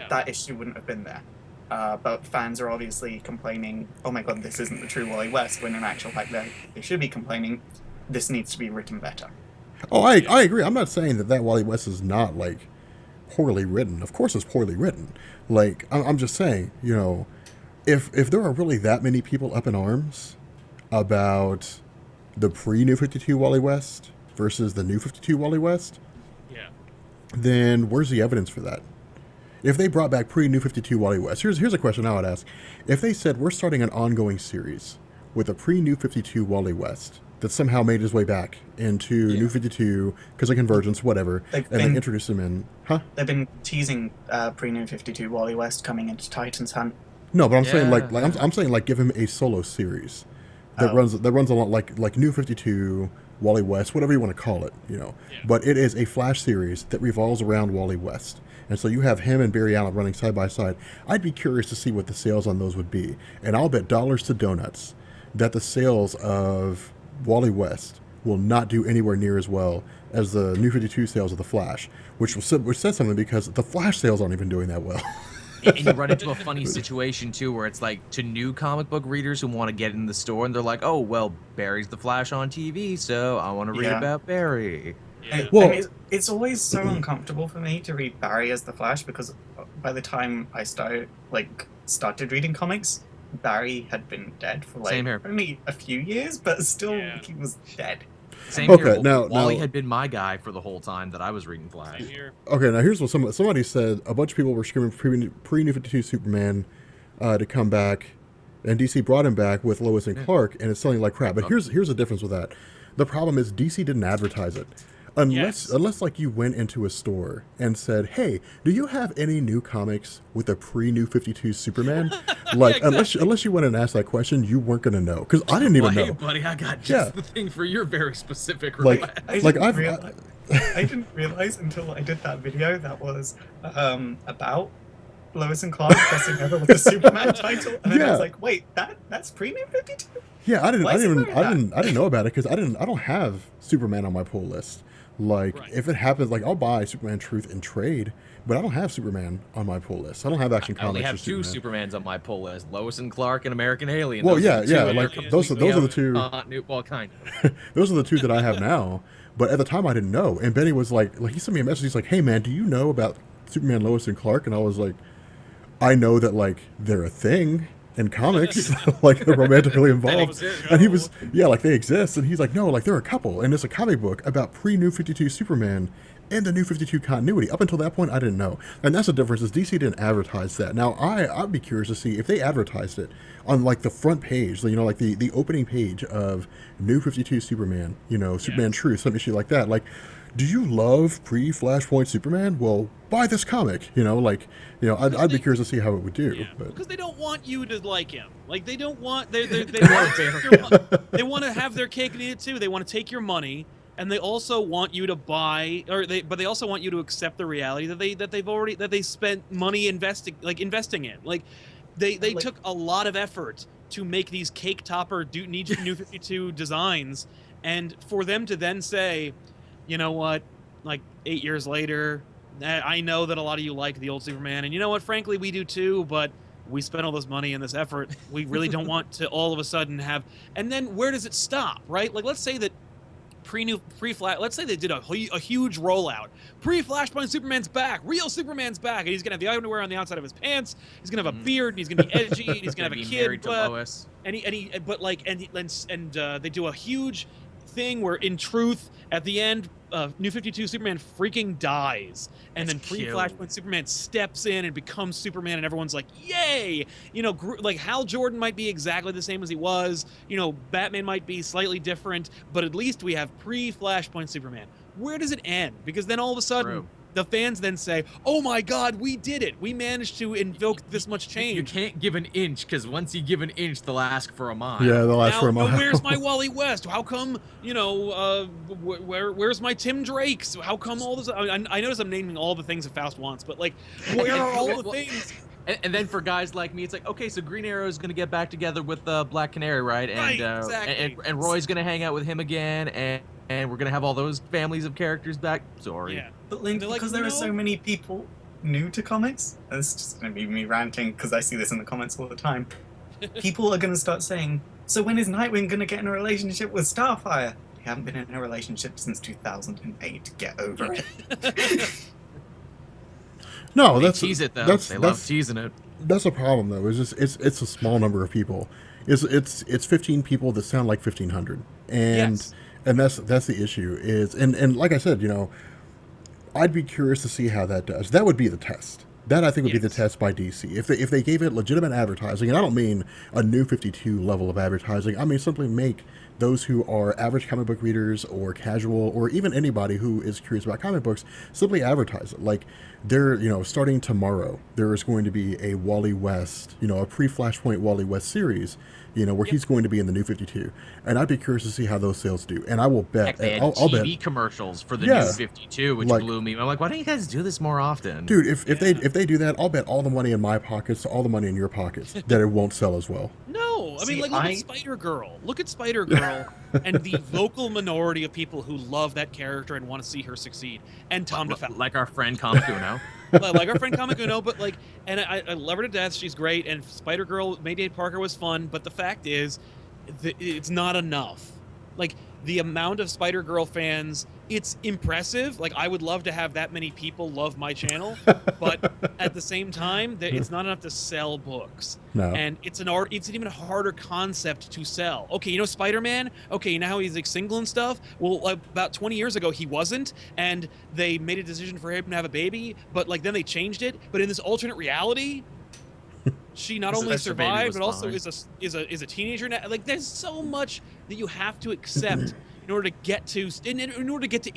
that issue wouldn't have been there. But fans are obviously complaining, oh my god, this isn't the true Wally West, when in actual fact they should be complaining, this needs to be written better. Oh, I agree. I'm not saying that Wally West is not, like, poorly written. Of course it's poorly written. Like, I'm just saying, if there are really that many people up in arms about the pre-New 52 Wally West versus the New 52 Wally West, then where's the evidence for that? If they brought back pre-New 52 Wally West, here's a question I would ask. If they said, we're starting an ongoing series with a pre-New 52 Wally West that somehow made his way back into New 52 because of Convergence, whatever, they introduced him in... Huh? They've been teasing pre-New 52 Wally West coming into Titan's Hunt. No, but I'm saying, I'm saying, like, give him a solo series that runs a lot, like New 52, Wally West, whatever you want to call it, But it is a Flash series that revolves around Wally West. And so you have him and Barry Allen running side by side. I'd be curious to see what the sales on those would be. And I'll bet dollars to donuts that the sales of Wally West will not do anywhere near as well as the New 52 sales of the Flash, which says something because the Flash sales aren't even doing that well. And you run into a funny situation too, where it's like to new comic book readers who want to get in the store, and they're like, "Oh, well, Barry's the Flash on TV, so I want to read about Barry." Well, it's always so uncomfortable for me to read Barry as the Flash because by the time I started reading comics, Barry had been dead for only a few years, but still he was dead. Same here. Wally had been my guy for the whole time that I was reading Flash. Okay, now here's what somebody said. A bunch of people were screaming pre-New 52 Superman to come back, and DC brought him back with Lois and Clark, and it's selling like crap. But here's the difference with that. The problem is DC didn't advertise it. Unless like you went into a store and said, "Hey, do you have any new comics with a pre-New 52 Superman?" Like, exactly. unless you went and asked that question, you weren't gonna know because I didn't even know. Hey, buddy, I got just the thing for your very specific request. I didn't realize until I did that video that was about Lois and Clark crossing over with the Superman title, and then I was like, "Wait, that's pre-New 52?" Yeah, I didn't know about it because I don't have Superman on my pull list. Like, if it happens, like, I'll buy Superman Truth in trade, but I don't have Superman on my pull list. I don't have Action Comics. I only have two Supermans on my pull list: Lois and Clark and American Alien. Well, like those are the two. Well, kind of. Those are the two that I have now. But at the time, I didn't know. And Benny was like he sent me a message. He's like, "Hey, man, do you know about Superman, Lois and Clark?" And I was like, "I know that like they're a thing." in comics, like romantically They involved. exist. And he was, yeah, like they exist. And he's like, no, like they're a couple. And it's a comic book about pre-New 52 Superman and the New 52 continuity. Up until that point, I didn't know. And that's the difference, is DC didn't advertise that. Now, I'd be curious to see if they advertised it on like the front page, you know, like the opening page of New 52 Superman, you know, Superman Truth, some issue like that. Like, do you love pre-Flashpoint Superman? Well, buy this comic. You know, like, you know, I'd be curious to see how it would do. Yeah, But because they don't want you to like him. Like they don't want they want to have their cake and eat it too. They want to take your money, and they also want you to buy, but they also want you to accept the reality that they spent money investing in. Like they took a lot of effort to make these cake topper New 52 designs, and for them to then say, you know what, like 8 years later, I know that a lot of you like the old Superman, and you know what, frankly, we do too, but we spent all this money and this effort. We really don't want to all of a sudden have, and then where does it stop, right? Like, let's say that let's say they did a huge rollout. Pre-Flashpoint Superman's back. Real Superman's back. And he's going to have the underwear on the outside of his pants. He's going to have a beard. And he's going to be edgy. And he's going to have a kid. Married to Lois. And they do a huge thing where, in truth, at the end, New 52 Superman freaking dies, and That's then pre-Flashpoint Superman steps in and becomes Superman, and everyone's like, yay! You know, like Hal Jordan might be exactly the same as he was, you know, Batman might be slightly different, but at least we have pre-Flashpoint Superman. Where does it end? Because then all of a sudden, the fans then say, oh my god, we did it! We managed to invoke this much change. You can't give an inch, because once you give an inch, they'll ask for a mile. yeah, they'll ask for a mile. Where's my Wally West? How come, you know, where's my Tim Drakes? How come all this? I notice I'm naming all the things that Faust wants, but like, where are all the things? And then for guys like me, it's like, okay, so Green Arrow is going to get back together with Black Canary, right? And, Right, exactly. and Roy's going to hang out with him again, and we're going to have all those families of characters back. Sorry. Yeah. But Link, They're like, because there are "No." so many people new to comics, and it's just going to be me ranting because I see this in the comments all the time. People are going to start saying, so when is Nightwing going to get in a relationship with Starfire? They haven't been in a relationship since 2008. Get over it. No, They that's tease it, though. That's, They that's, love teasing it. That's a problem, though. It's just it's a small number of people. It's 15 people that sound like 1,500, and Yes. and that's the issue. Is and like I said, you know, I'd be curious to see how that does. That would be the test. That I think would be the Yes. test by DC. If they gave it legitimate advertising, and I don't mean a New 52 level of advertising. I mean simply make those who are average comic book readers or casual or even anybody who is curious about comic books simply advertise it. Like starting tomorrow, there is going to be a Wally West, a pre-Flashpoint Wally West series, where he's going to be in the New 52. And I'd be curious to see how those sales do. And I will bet, Heck, they had I'll TV bet, commercials for the Yeah. New 52, which Like- blew me. I'm like, why don't you guys do this more often? dude, if they do that, I'll bet all the money in my pockets to all the money in your pockets that it won't sell as well. No, I mean, See, like, look at Spider-Girl. Look at Spider-Girl and the vocal minority of people who love that character and want to see her succeed. And Tom DeFalco. Like our friend Comic Uno. Like our friend Comic Uno, but like, and I love her to death. She's great. And Spider-Girl, Mayday Parker was fun. But the fact is, it's not enough. Like, the amount of Spider-Girl fans, it's impressive. Like, I would love to have that many people love my channel, but at the same time, it's not enough to sell books. No. And it's an even a harder concept to sell. Okay, Spider-Man? Okay, now he's like single and stuff. Well, about 20 years ago, he wasn't, and they made a decision for him to have a baby, but like then they changed it. But in this alternate reality, she not only Her baby survived was but also fine. is a teenager now. Like, there's so much that you have to accept in order to get to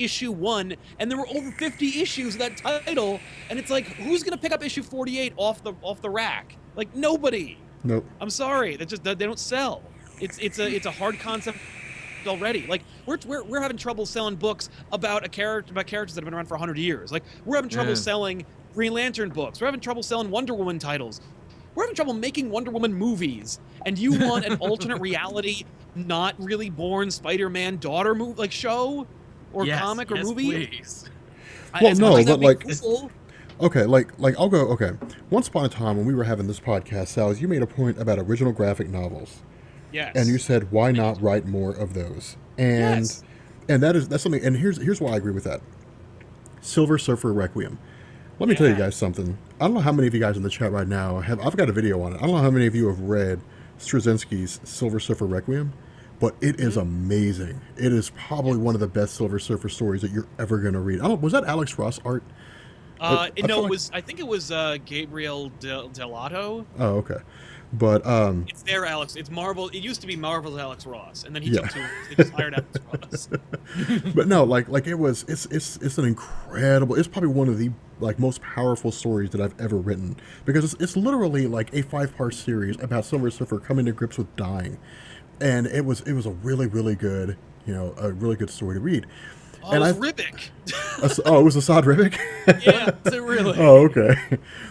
issue 1, and there were over 50 issues of that title, and it's like, who's gonna pick up issue 48 off the rack? Like, nobody. Nope. I'm sorry, they don't sell. It's a hard concept already. Like, we're having trouble selling books about characters that have been around for 100 years. Like, we're having trouble Yeah. selling Green Lantern books. We're having trouble selling Wonder Woman titles. We're having trouble making Wonder Woman movies, and you want an alternate reality, not really born Spider-Man daughter show, or Yes, comic or yes, movie? Please. Well, no, that'd but, be like- cool. Okay, like I'll go. Okay, once upon a time when we were having this podcast, Sal, you made a point about original graphic novels, Yes. and you said, why not write more of those? And Yes. and that's something. And here's why I agree with that. Silver Surfer Requiem. Let me tell you Yeah. guys something. I don't know how many of you guys in the chat right now have. I've got a video on it. I don't know how many of you have read Straczynski's Silver Surfer Requiem, but it is amazing. It is probably one of the best Silver Surfer stories that you're ever going to read. I don't. Was that Alex Ross art? I No, feel it like- was. I think it was Gabriel Delato. Oh, okay. But It's their Alex. It's Marvel. It used to be Marvel's Alex Ross, and then he Yeah. took two. They just hired Alex Ross. but no, like it was. It's an incredible. It's probably one of the like most powerful stories that I've ever written because it's literally like a 5-part series about Silver Surfer coming to grips with dying, and it was a really good a really good story to read. Oh, And it was Ribic. Oh, it was Assad Ribic. Yeah, is it really? Oh, okay.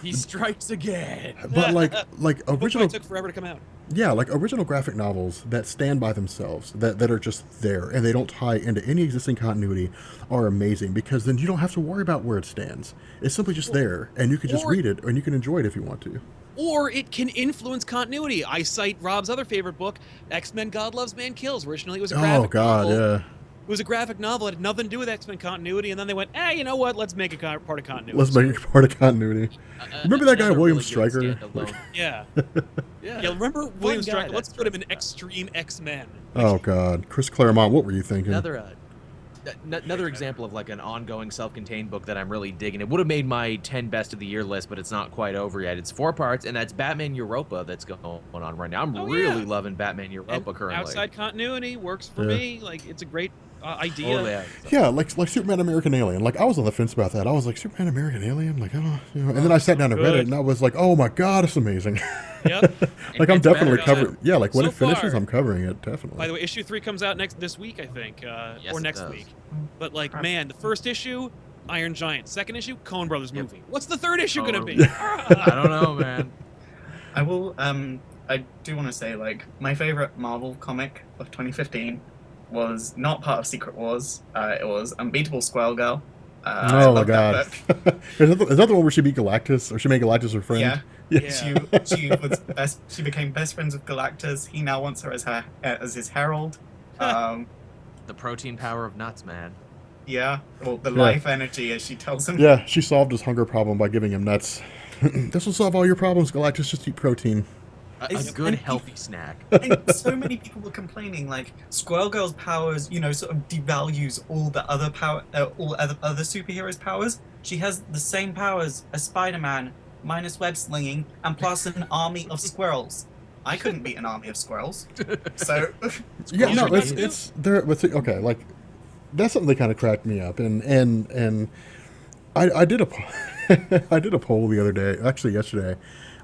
He strikes again. But like Book original, took forever to come out. yeah, like original graphic novels that stand by themselves, that are just there and they don't tie into any existing continuity, are amazing because then you don't have to worry about where it stands. It's simply just there, and you can just or- read it, and you can enjoy it if you want to. Or it can influence continuity. I cite Rob's other favorite book, X-Men: God Loves, Man Kills. Originally, it was a graphic Oh God, novel. yeah. It was a graphic novel. It had nothing to do with X-Men continuity, and then they went, you know what? Let's make it part of continuity. Let's make it part of continuity. Remember that guy, Another William really good Stryker? standalone- Yeah. Yeah. Yeah, remember William guy, Stryker? Let's that's put him in right. Extreme X-Men. Oh God, Chris Claremont, what were you thinking? Another example of like an ongoing self-contained book that I'm really digging. It would have made my 10 best of the year list, but it's not quite over yet. It's 4 parts, and that's Batman Europa that's going on right now. I'm Oh, really yeah. loving Batman Europa And currently. outside continuity works for Yeah. me. Like, it's a great idea. Totally out. Yeah, like Superman American Alien. Like I was on the fence about that. I was like Superman American Alien. Like I don't, and then I sat down and read it, and I was like, oh my God, it's amazing. Yep. Like I'm It's definitely better, covering. Yeah, like when So it finishes, far. I'm covering it definitely. By the way, issue 3 comes out this week, I think, Yes, or it next does. week. But like, man, the first issue, Iron Giant. Second issue, Coen Brothers movie. What's the third issue gonna be? I don't know, man. I will. I do want to say, like, my favorite Marvel comic of 2015 was not part of Secret Wars. It was Unbeatable Squirrel Girl. I Oh my love that God! book. is that the one where she beat Galactus, or she made Galactus her friend? Yeah. Yeah. She became best friends with Galactus. He now wants her as his herald. Um, The protein power of nuts, man. yeah. Well, the Yeah. life energy, as she tells him. Yeah, she solved his hunger problem by giving him nuts. This will solve all your problems, Galactus. Just eat protein. A It's- good and- healthy snack. And so many people were complaining, like Squirrel Girl's powers, sort of devalues all the other all other superheroes' powers. She has the same powers as Spider-Man, minus web slinging, and plus an army of squirrels. I couldn't beat an army of squirrels, so Yeah, cool. no, Sure it's can. it's there. But see, okay, like that's something that kind of cracked me up, and I did a I did a poll the other day, actually yesterday.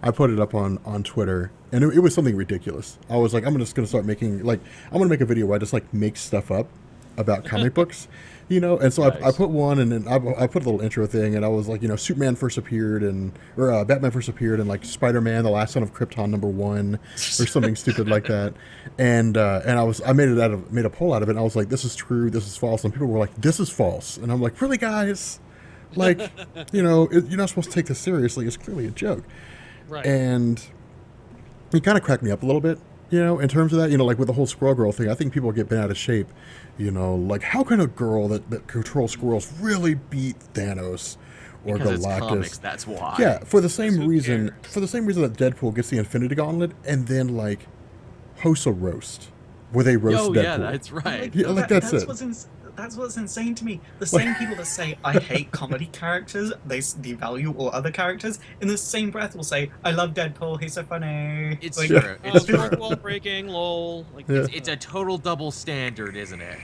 I put it up on Twitter, and it was something ridiculous. I was like, I'm just gonna start making I'm gonna make a video where I just like make stuff up about comic books, And so I Nice. put one, and then I put a little intro thing, and I was like, Superman first appeared, or Batman first appeared, and like Spider-Man, the Last Son of Krypton #1, or something stupid like that, and I made a poll out of it, and I was like, this is true, this is false, and people were like, this is false, and I'm like, really, guys, like, you're not supposed to take this seriously. It's clearly a joke. Right. And it kind of cracked me up a little bit, in terms of that, like with the whole Squirrel Girl thing. I think people get bent out of shape, like how can a girl that controls squirrels really beat Thanos or Because it's Galactus? comics, that's why. Yeah, for the same who reason. cares? For the same reason that Deadpool gets the Infinity Gauntlet and then like hosts a roast where they roast Oh, Deadpool. yeah, that's right. Yeah, like, that's it. That's what's insane to me. The same people that say I hate comedy characters, they devalue all other characters. In the same breath, will say I love Deadpool. He's so funny. It's Like, true. It's true. Fourth wall breaking, lol. Like, Yeah. It's a total double standard, isn't it?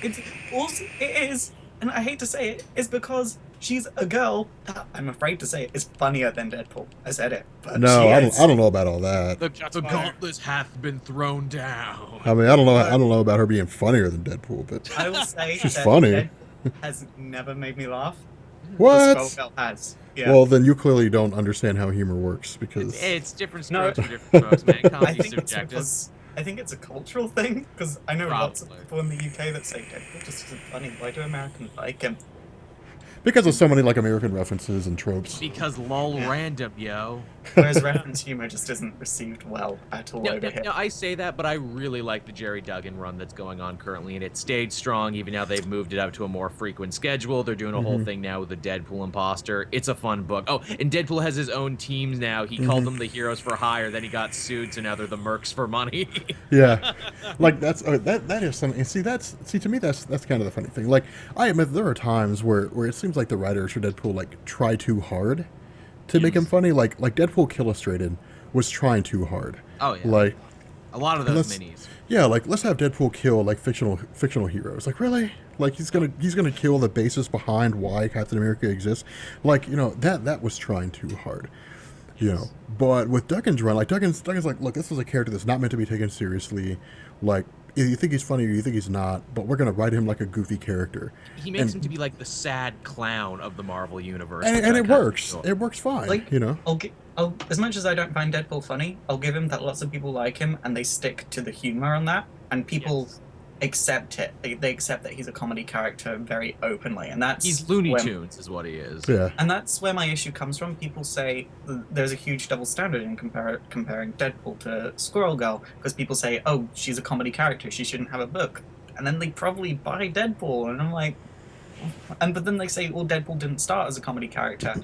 It's also it is, and I hate to say it, it's because she's a girl that I'm afraid to say it is funnier than Deadpool. I said it, but No, she I is. don't know about all that. The Shots fired. gauntlet hath been thrown down. I mean, I don't know about her being funnier than Deadpool, but I will say She's that funny. Deadpool has never made me laugh. what? The Skull Girl has. Yeah. Well, then you clearly don't understand how humor works because It's different No. strokes for different folks, man. I Comedy's think it's subjective. because I think it's a cultural thing because I know lots of Probably. people in the UK that say Deadpool just isn't funny. Why do Americans like him? Because of so many like American references and tropes. Because lol Yeah. random, yo. Whereas reference humor just isn't received well at all No, over no, here. no, I say that, but I really like the Jerry Duggan run that's going on currently, and it stayed strong even now they've moved it up to a more frequent schedule. They're doing a whole thing now with the Deadpool imposter. It's a fun book. Oh, and Deadpool has his own teams now. He called them the Heroes for Hire, then he got sued, so now they're the Mercs for Money. Yeah, like that's that is something. See, to me that's kind of the funny thing. Like I admit there are times where it seems like the writers for Deadpool like try too hard to make him funny. Like Deadpool Illustrated was trying too hard. Oh, yeah. Like A lot of those minis. yeah, like let's have Deadpool kill like fictional heroes. Like really? Like he's gonna kill the basis behind why Captain America exists. Like that was trying too hard. But with Duggan's run, like Duggan's like, look, this is a character that's not meant to be taken seriously. Like, either you think he's funny or you think he's not, but we're gonna write him like a goofy character. He makes him to be like the sad clown of the Marvel universe, which And I it kinda works. enjoy. It works fine. Like, you know. I'll as much as I don't find Deadpool funny, I'll give him that lots of people like him and they stick to the humor on that, and people accept it. They accept that he's a comedy character very openly, and that's He's Looney when- Tunes, is what he is. Yeah. And that's where my issue comes from. People say there's a huge double standard in comparing Deadpool to Squirrel Girl, because people say, oh, she's a comedy character, she shouldn't have a book. And then they probably buy Deadpool, and I'm like... But then they say, well, Deadpool didn't start as a comedy character.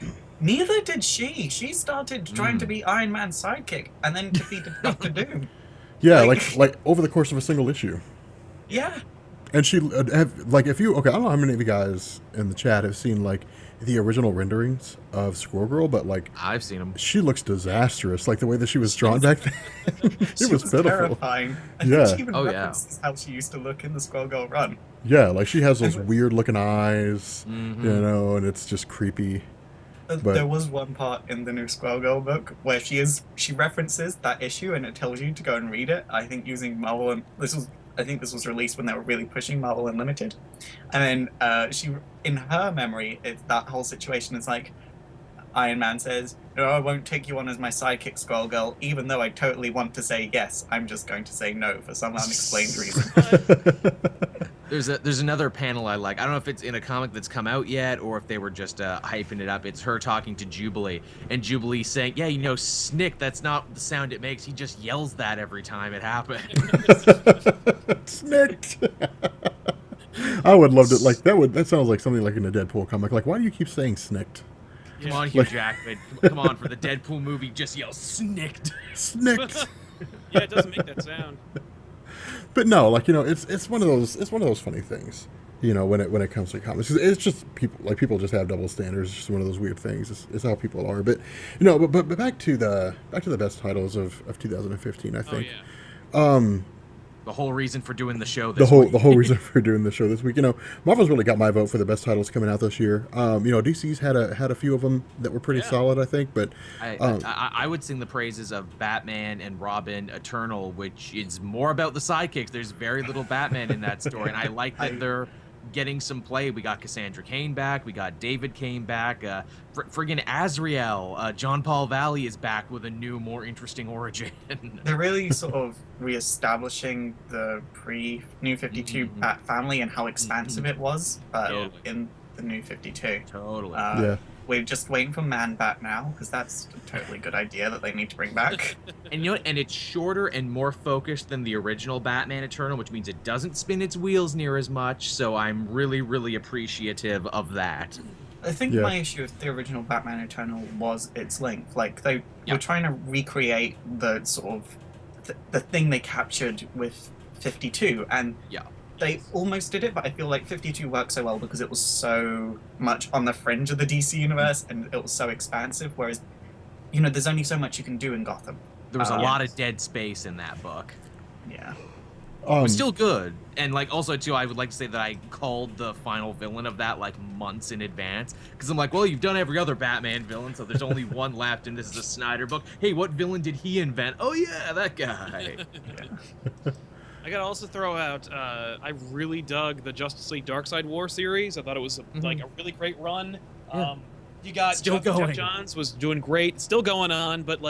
Neither did she. She started trying to be Iron Man's sidekick, and then defeated Doctor Doom. Yeah, Like- like over the course of a single issue. Yeah. And she if you I don't know how many of you guys in the chat have seen like the original renderings of Squirrel Girl, but like I've seen him. she looks disastrous. Like the way that she was drawn back then, She it was pitiful. terrifying. And Yeah. she even Oh, yeah. references how she used to look in the Squirrel Girl run. Yeah, like she has those weird looking eyes, Mhm. and it's just creepy. But- There was one part in the new Squirrel Girl book where she references that issue, and it tells you to go and read it. I think using Marvel, and I think this was released when they were really pushing Marvel Unlimited, and then she, in her memory, that whole situation is like, Iron Man says, "No, I won't take you on as my sidekick, Squirrel Girl, even though I totally want to say yes. I'm just going to say no for some unexplained reason." There's another panel I like. I don't know if it's in a comic that's come out yet or if they were just hyping it up. It's her talking to Jubilee, and Jubilee saying, yeah, Snick, that's not the sound it makes. He just yells that every time it happens. Snicked. I would love to like that sounds like something like in a Deadpool comic. Like, why do you keep saying snicked? Come on, Hugh Like- Jackman. Come on, for the Deadpool movie, just yell snicked. Snicked. Yeah, it doesn't make that sound. But no, like it's one of those funny things, when it comes to comics. It's just people just have double standards. It's just one of those weird things. It's how people are. But but back to the best titles of 2015. I Oh think. yeah. The whole reason for doing the show The this whole week. the whole reason for doing the show this week. Marvel's really got my vote for the best titles coming out this year. DC's had a few of them that were pretty Yeah. solid, I think. But I would sing the praises of Batman and Robin Eternal, which is more about the sidekicks. There's very little Batman in that story, and I like that they're getting some play. We got Cassandra Cain back. We got David Cain back. Friggin' Azrael. John Paul Valley is back with a new, more interesting origin. They're really sort of reestablishing the pre-New 52 Mhm. Bat family and how expansive it was Totally. in the New 52. Totally. yeah, We're just waiting for Man Bat now, because that's a totally good idea that they need to bring back. And you know what? And it's shorter and more focused than the original Batman Eternal, which means it doesn't spin its wheels near as much. So I'm really, really appreciative of that. I think Yeah. my issue with the original Batman Eternal was its length. Like, they Yeah. were trying to recreate the sort of the thing they captured with 52, and Yeah. they almost did it, but I feel like 52 worked so well because it was so much on the fringe of the DC universe and it was so expansive, whereas, there's only so much you can do in Gotham. There was a Yeah. lot of dead space in that book. Yeah. But still good. And also too, I would like to say that I called the final villain of that months in advance, because I'm like, well, you've done every other Batman villain, so there's only one left, and this is a Snyder book. Hey, what villain did he invent? Oh yeah, that guy. I gotta also throw out. I really dug the Justice League Darkseid War series. I thought it was a really great run. Yeah. You got Still Jeff going. Johns was doing great, still going on. But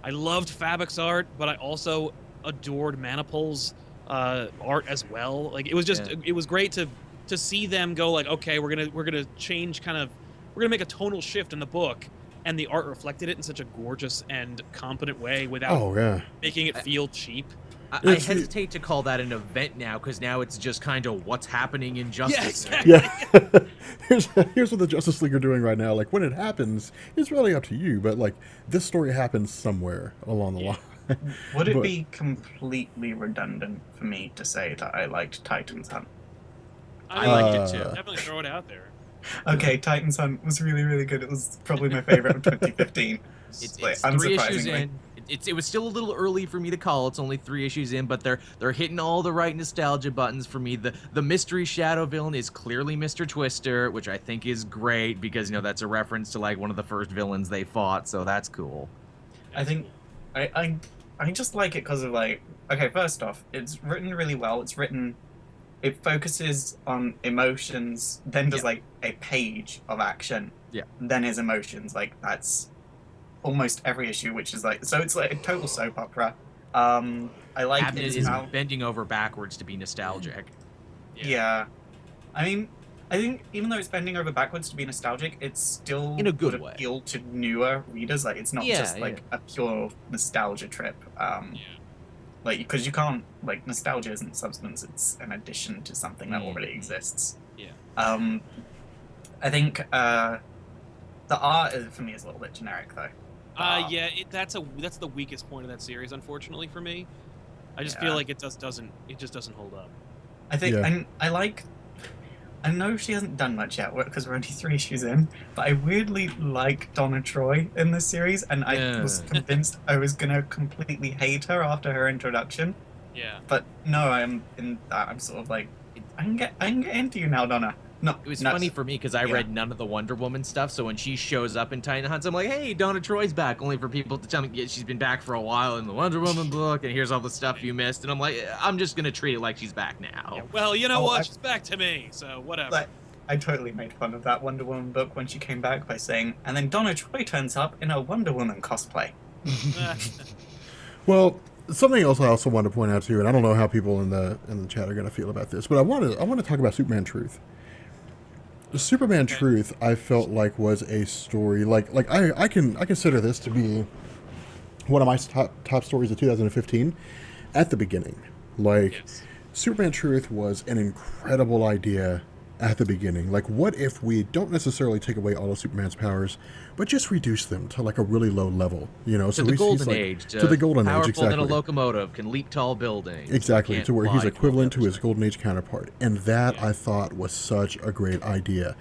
I loved Fabic's art, but I also adored Manipul's art as well. It was just Yeah. it was great to to see them go like, okay, we're gonna change we're gonna make a tonal shift in the book, and the art reflected it in such a gorgeous and competent way without Oh yeah. making it feel cheap. I It's the- hesitate to call that an event now, because now it's just kind of what's happening in Justice League. exactly. Yeah. here's what the Justice League are doing right now. Like when it happens, it's really up to you. But like this story happens somewhere along the line. Would it But- be completely redundant for me to say that I liked Titan's Hunt? I liked it too. Definitely throw it out there. Okay, Titan's Hunt was really, really good. It was probably my favorite of 2015. It's Like, 3 issues unsurprisingly. in. It was still a little early for me to call. It's only 3 issues in, but they're hitting all the right nostalgia buttons for me. The mystery shadow villain is clearly Mr. Twister, which I think is great because that's a reference to like one of the first villains they fought, so that's cool. I think I just like it because of like, okay, first off, it's written really well. It focuses on emotions, then does Yeah. like a page of action. Yeah. Then is emotions. Like that's almost every issue, which is like, so it's like a total soap opera. I like Abnett it is how, bending over backwards to be nostalgic. yeah. I mean, I think even though it's bending over backwards to be nostalgic, it's still In a good would way. appeal to newer readers. Like it's not Yeah, just like a pure nostalgia trip. Like because you can't like nostalgia isn't substance; it's an addition to something that already exists. Yeah. I think the art for me is a little bit generic though. Yeah, that's the weakest point of that series, unfortunately for me. I just Yeah. feel like it just doesn't hold up. I think Yeah. I know she hasn't done much yet because we're only 3 issues in, but I weirdly like Donna Troy in this series, and I was convinced I was gonna completely hate her after her introduction. Yeah. But no, I'm sort of like, I can get into you now, Donna. No, It was nuts. funny for me because I Yeah. read none of the Wonder Woman stuff, so when she shows up in Titan Hunts, I'm like, hey, Donna Troy's back, only for people to tell me yeah, she's been back for a while in the Wonder Woman book, and here's all the stuff you missed, and I'm like, I'm just going to treat it like she's back now. Yeah, well, you know Oh, what? I- She's back to me, so whatever. Like, I totally made fun of that Wonder Woman book when she came back by saying, and then Donna Troy turns up in a Wonder Woman cosplay. Well, something else I also want to point out too, and I don't know how people in the chat are going to feel about this, but I want to talk about Superman Truth. The Superman Okay. Truth, I felt like was a story I consider this to be one of my top stories of 2015 at the beginning. Like Yes. Superman Truth was an incredible idea at the beginning. Like, what if we don't necessarily take away all of Superman's powers, but just reduce them to like a really low level? To the golden age. to the golden age, powerful exactly. than a locomotive, can leap tall buildings. Exactly, can't to where he's fly equivalent to 12 his Golden Age counterpart. And that, Yeah. I thought, was such a great idea.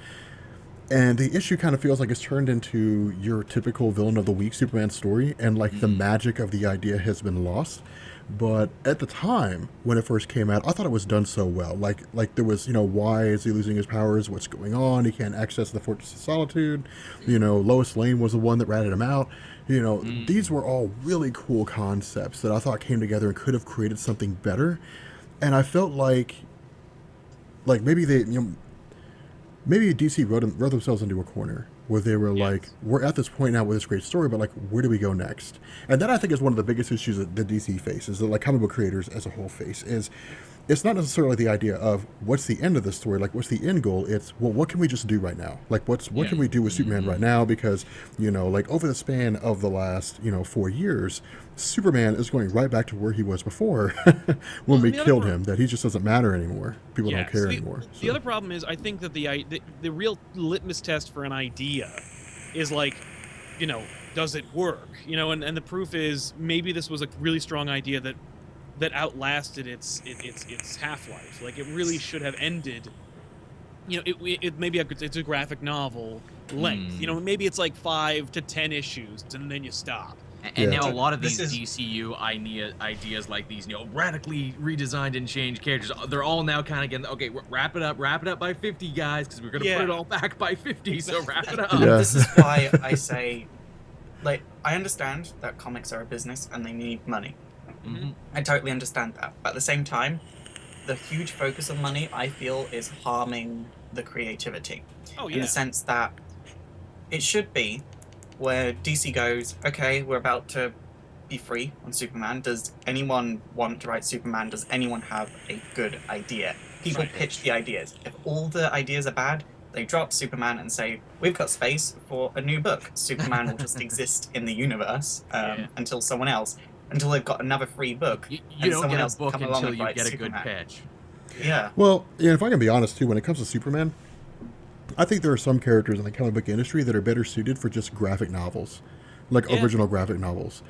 And the issue kind of feels like it's turned into your typical villain of the week Superman story, and like the magic of the idea has been lost. But at the time, when it first came out, I thought it was done so well. Like there was, why is he losing his powers? What's going on? He can't access the Fortress of Solitude. Lois Lane was the one that ratted him out. These were all really cool concepts that I thought came together and could have created something better. And I felt like maybe maybe DC wrote themselves into a corner where they were like, we're at this point now with this great story, but like, where do we go next? And that, I think, is one of the biggest issues that DC faces, that like comic book creators as a whole face, is it's not necessarily the idea of what's the end of the story, like what's the end goal. It's, well, what can we just do right now? Like what can we do with Superman right now? Because like over the span of the last 4 years, Superman is going right back to where he was before when we the other killed part- him. That he just doesn't matter anymore. People Yeah, don't care so the, anymore. The other problem is, I think that the real litmus test for an idea is like, does it work? And the proof is maybe this was a really strong idea that outlasted its half-life. Like it really should have ended. It maybe it's a graphic novel length. Maybe it's like 5 to 10 issues, and then you stop. And Yeah. now a lot of This these is- DCU ideas like these, radically redesigned and changed characters, they're all now kind of getting, okay, wrap it up by 50, guys, because we're going to Yeah. put it all back by 50, so wrap it up. Yeah. This is why I say, like, I understand that comics are a business and they need money. Mhm. I totally understand that. But at the same time, the huge focus of money, I feel, is harming the creativity. Oh In yeah. the sense that it should be where DC goes, okay, we're about to be free on Superman. Does anyone want to write Superman? Does anyone have a good idea? people Right. pitch the ideas. If all the ideas are bad, they drop Superman and say, "We've got space for a new book." Superman will just exist in the universe Yeah. until they've got another free book, You and don't someone get a else book come along until and you write get a Superman. good pitch. Yeah. Well, yeah, if I can be honest too, when it comes to Superman, I think there are some characters in the comic book industry that are better suited for just graphic novels, like Yeah. original graphic novels.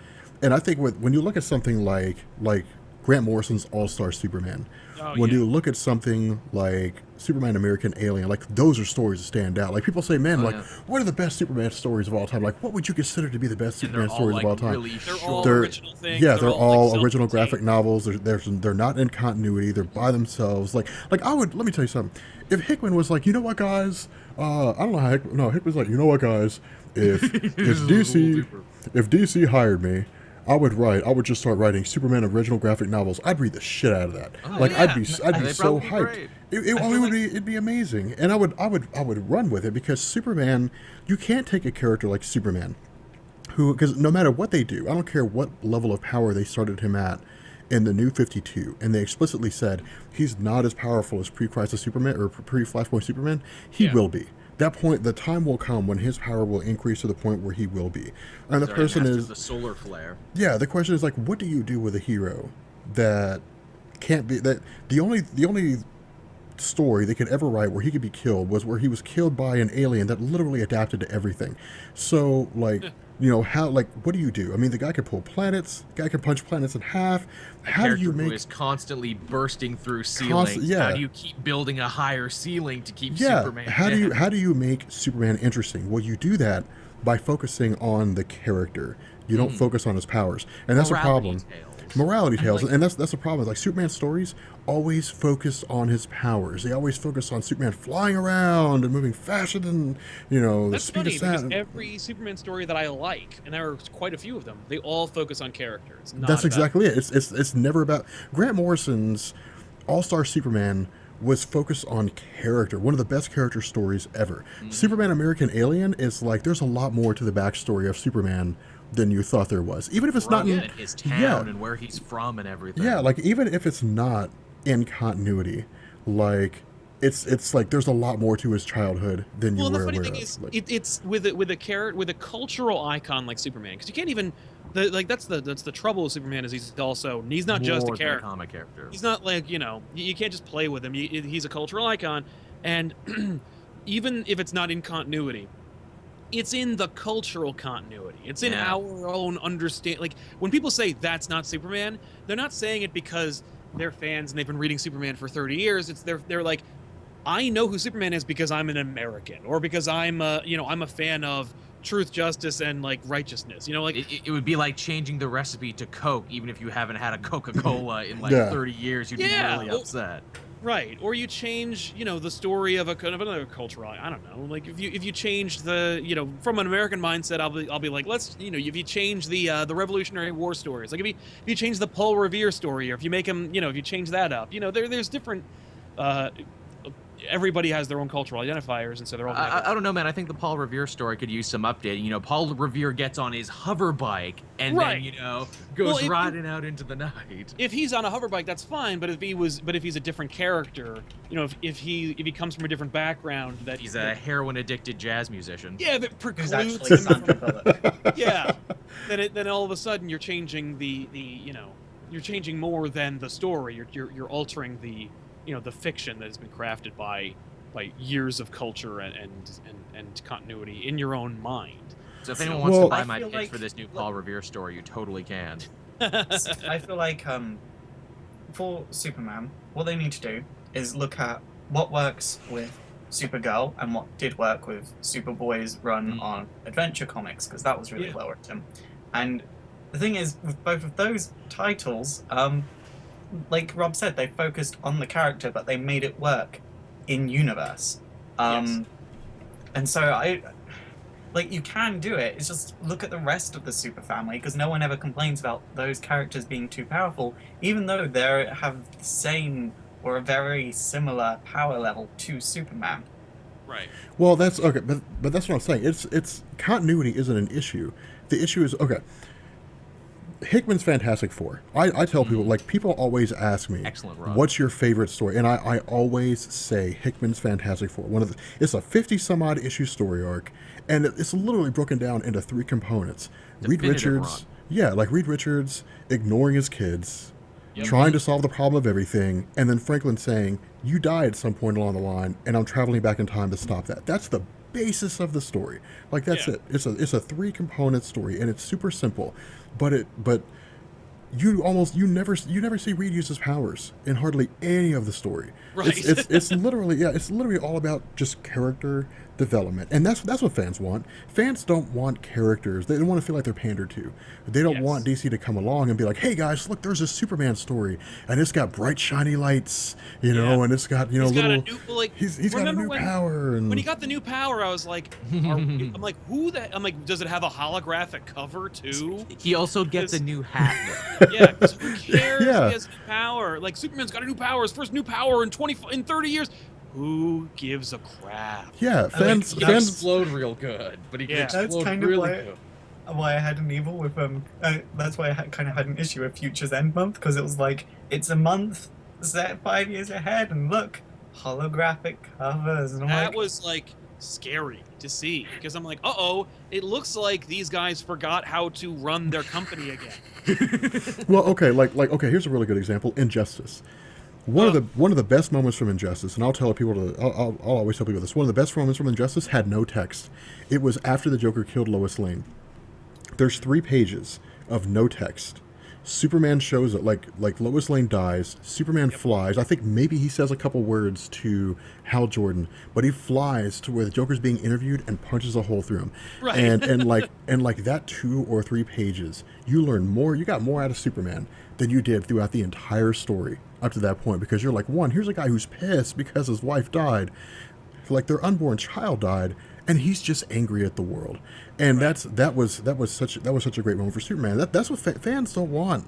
And I think when you look at something like Grant Morrison's All-Star Superman, Oh, when yeah. you look at something like Superman American Alien, like those are stories that stand out. Like people say, man, Oh, like yeah. what are the best Superman stories of all time? Like what would you consider to be the best And they're Superman all stories like of all time? really They're short. all They're- original things. Yeah, they're all like, original self-contained. graphic novels. They're not in continuity. They're by themselves. Like I would let me tell you something. If Hickman was like, you know what, guys, I don't know how Hickman's like, you know what, guys, if DC hired me, I would just start writing Superman original graphic novels. I'd read the shit out of that. Oh, like yeah. I'd be They'd so probably be hyped. great. It'd be amazing, and I would run with it because Superman, you can't take a character like Superman, because no matter what they do, I don't care what level of power they started him at in the New 52, and they explicitly said he's not as powerful as pre-Crisis Superman or pre-Flashpoint Superman. He Yeah. will be. That point, the time will come when his power will increase to the point where he will be. And the Sorry, person Master is, of the solar flare. yeah, the question is like, what do you do with a hero that can't be that the only story they could ever write where he could be killed was where he was killed by an alien that literally adapted to everything. So like, how like what do you do? I mean, the guy can pull planets, the guy can punch planets in half. A How do character you who make is constantly bursting through ceilings. yeah. How do you keep building a higher ceiling to keep yeah, Superman how down? do you make Superman interesting? Well, you do that by focusing on the character. You don't focus on his powers. And that's a Morality problem. tales. Morality tales, like- and that's the problem. Like Superman stories always focus on his powers. They always focus on Superman flying around and moving faster than the That's speed funny of because sound. every Superman story that I like, and there are quite a few of them, they all focus on characters. Not That's about- exactly it. It's never about Grant Morrison's All-Star Superman was focused on character, one of the best character stories ever. Superman American Alien is like there's a lot more to the backstory of Superman than you thought there was. Even if it's not Rugged in and his town yeah. and where he's from and everything. Yeah, like even if it's not in continuity, like it's like there's a lot more to his childhood than you Well, and were the funny aware thing of. is, Like, it's with a cultural icon like Superman, because you can't even that's the trouble with Superman is he's not just a More than character. comic character. He's not like you can't just play with him. He's a cultural icon, and even if it's not in continuity, it's in the cultural continuity. It's in Yeah. our own understand. Like when people say that's not Superman, they're not saying it because they're fans and they've been reading Superman for 30 years. It's they're like, I know who Superman is because I'm an American, or because I'm a fan of truth, justice, and like righteousness. Like It would be like changing the recipe to Coke, even if you haven't had a Coca-Cola in like Yeah. 30 years, you'd Yeah, be really well- upset. right, or you change the story of a kind of another culture. I don't know. Like if you change the from an American mindset, I'll be like, let's if you change the Revolutionary War stories, like if you change the Paul Revere story, or if you make him if you change that up, there's different. Everybody has their own cultural identifiers, and so they're all. Gonna have I don't know, man. I think the Paul Revere story could use some updating. Paul Revere gets on his hover bike and Right. then, goes Well, if- riding out into the night. If he's on a hover bike, that's fine. But if he's a different character, if he comes from a different background, that He's a heroin addicted jazz musician. yeah, that Who's precludes actually him Sandra from Bullock. yeah. Then all of a sudden you're changing you're changing more than the story. You're altering the the fiction that has been crafted by years of culture and continuity in your own mind. So if anyone wants Well- to buy I my feel pitch like- for this new Paul Revere story, you totally can. I feel like for Superman, what they need to do is look at what works with Supergirl and what did work with Superboy's run on Adventure Comics, because that was really Yeah. well written. And the thing is, with both of those titles, like Rob said, they focused on the character, but they made it work in universe. Yes. And so you can do it. It's just look at the rest of the super family, because no one ever complains about those characters being too powerful, even though they have the same or a very similar power level to Superman. Right. well, that's okay, but that's what I'm saying. It's continuity isn't an issue. The issue is okay. Hickman's Fantastic Four. I tell people, like, people always ask me, Excellent run. what's your favorite story? And I always say Hickman's Fantastic Four. It's a 50 some odd issue story arc, and it's literally broken down into 3 components. Reed Definitive Richards, run. yeah, like Reed Richards ignoring his kids, Yep. trying to solve the problem of everything, and then Franklin saying, you died at some point along the line, and I'm traveling back in time to stop that. That's the basis of the story. Like, that's Yeah. it. It's a 3-component story, and it's super simple. But you never see Reed use his powers in hardly any of the story. Right. It's literally all about just character development, and that's what fans want. Fans don't want characters. They don't want to feel like they're pandered to. They don't Yes. want DC to come along and be like, hey guys, look, there's a Superman story, and it's got bright shiny lights, Yeah. and it's got He's got little. a new like. He's got a remember new when, power, and when he got the new power, I was like, I'm like, who the? I'm like, does it have a holographic cover too? He also gets a Because- new hat. though. Yeah, 'cause who cares? Yeah. He has new power. Like Superman's got a new power. His first new power in 30 years. Who gives a crap? yeah, fans He He can fans. explode real good, but he can Yeah. That's explode kind of really why- good. Why I had an evil with that's why I kind of had an issue with Future's End month, because it was like it's a month set 5 years ahead, and look, holographic covers, and I'm That like, was like scary to see because I'm like, it looks like these guys forgot how to run their company again. Well, okay, okay. Here's a really good example: Injustice. One of the best moments from Injustice, and I'll tell people I'll always tell people this. One of the best moments from Injustice had no text. It was after the Joker killed Lois Lane. There's 3 pages of no text. Superman shows up, like Lois Lane dies. Superman flies. I think maybe he says a couple words to Hal Jordan, but he flies to where the Joker's being interviewed and punches a hole through him. Right. And like that 2 or 3 pages, you learn more. You got more out of Superman than you did throughout the entire story up to that point, because you're like, one, here's a guy who's pissed because his wife died, like their unborn child died, and he's just angry at the world. And that was such a great moment for Superman. That's what fans don't want,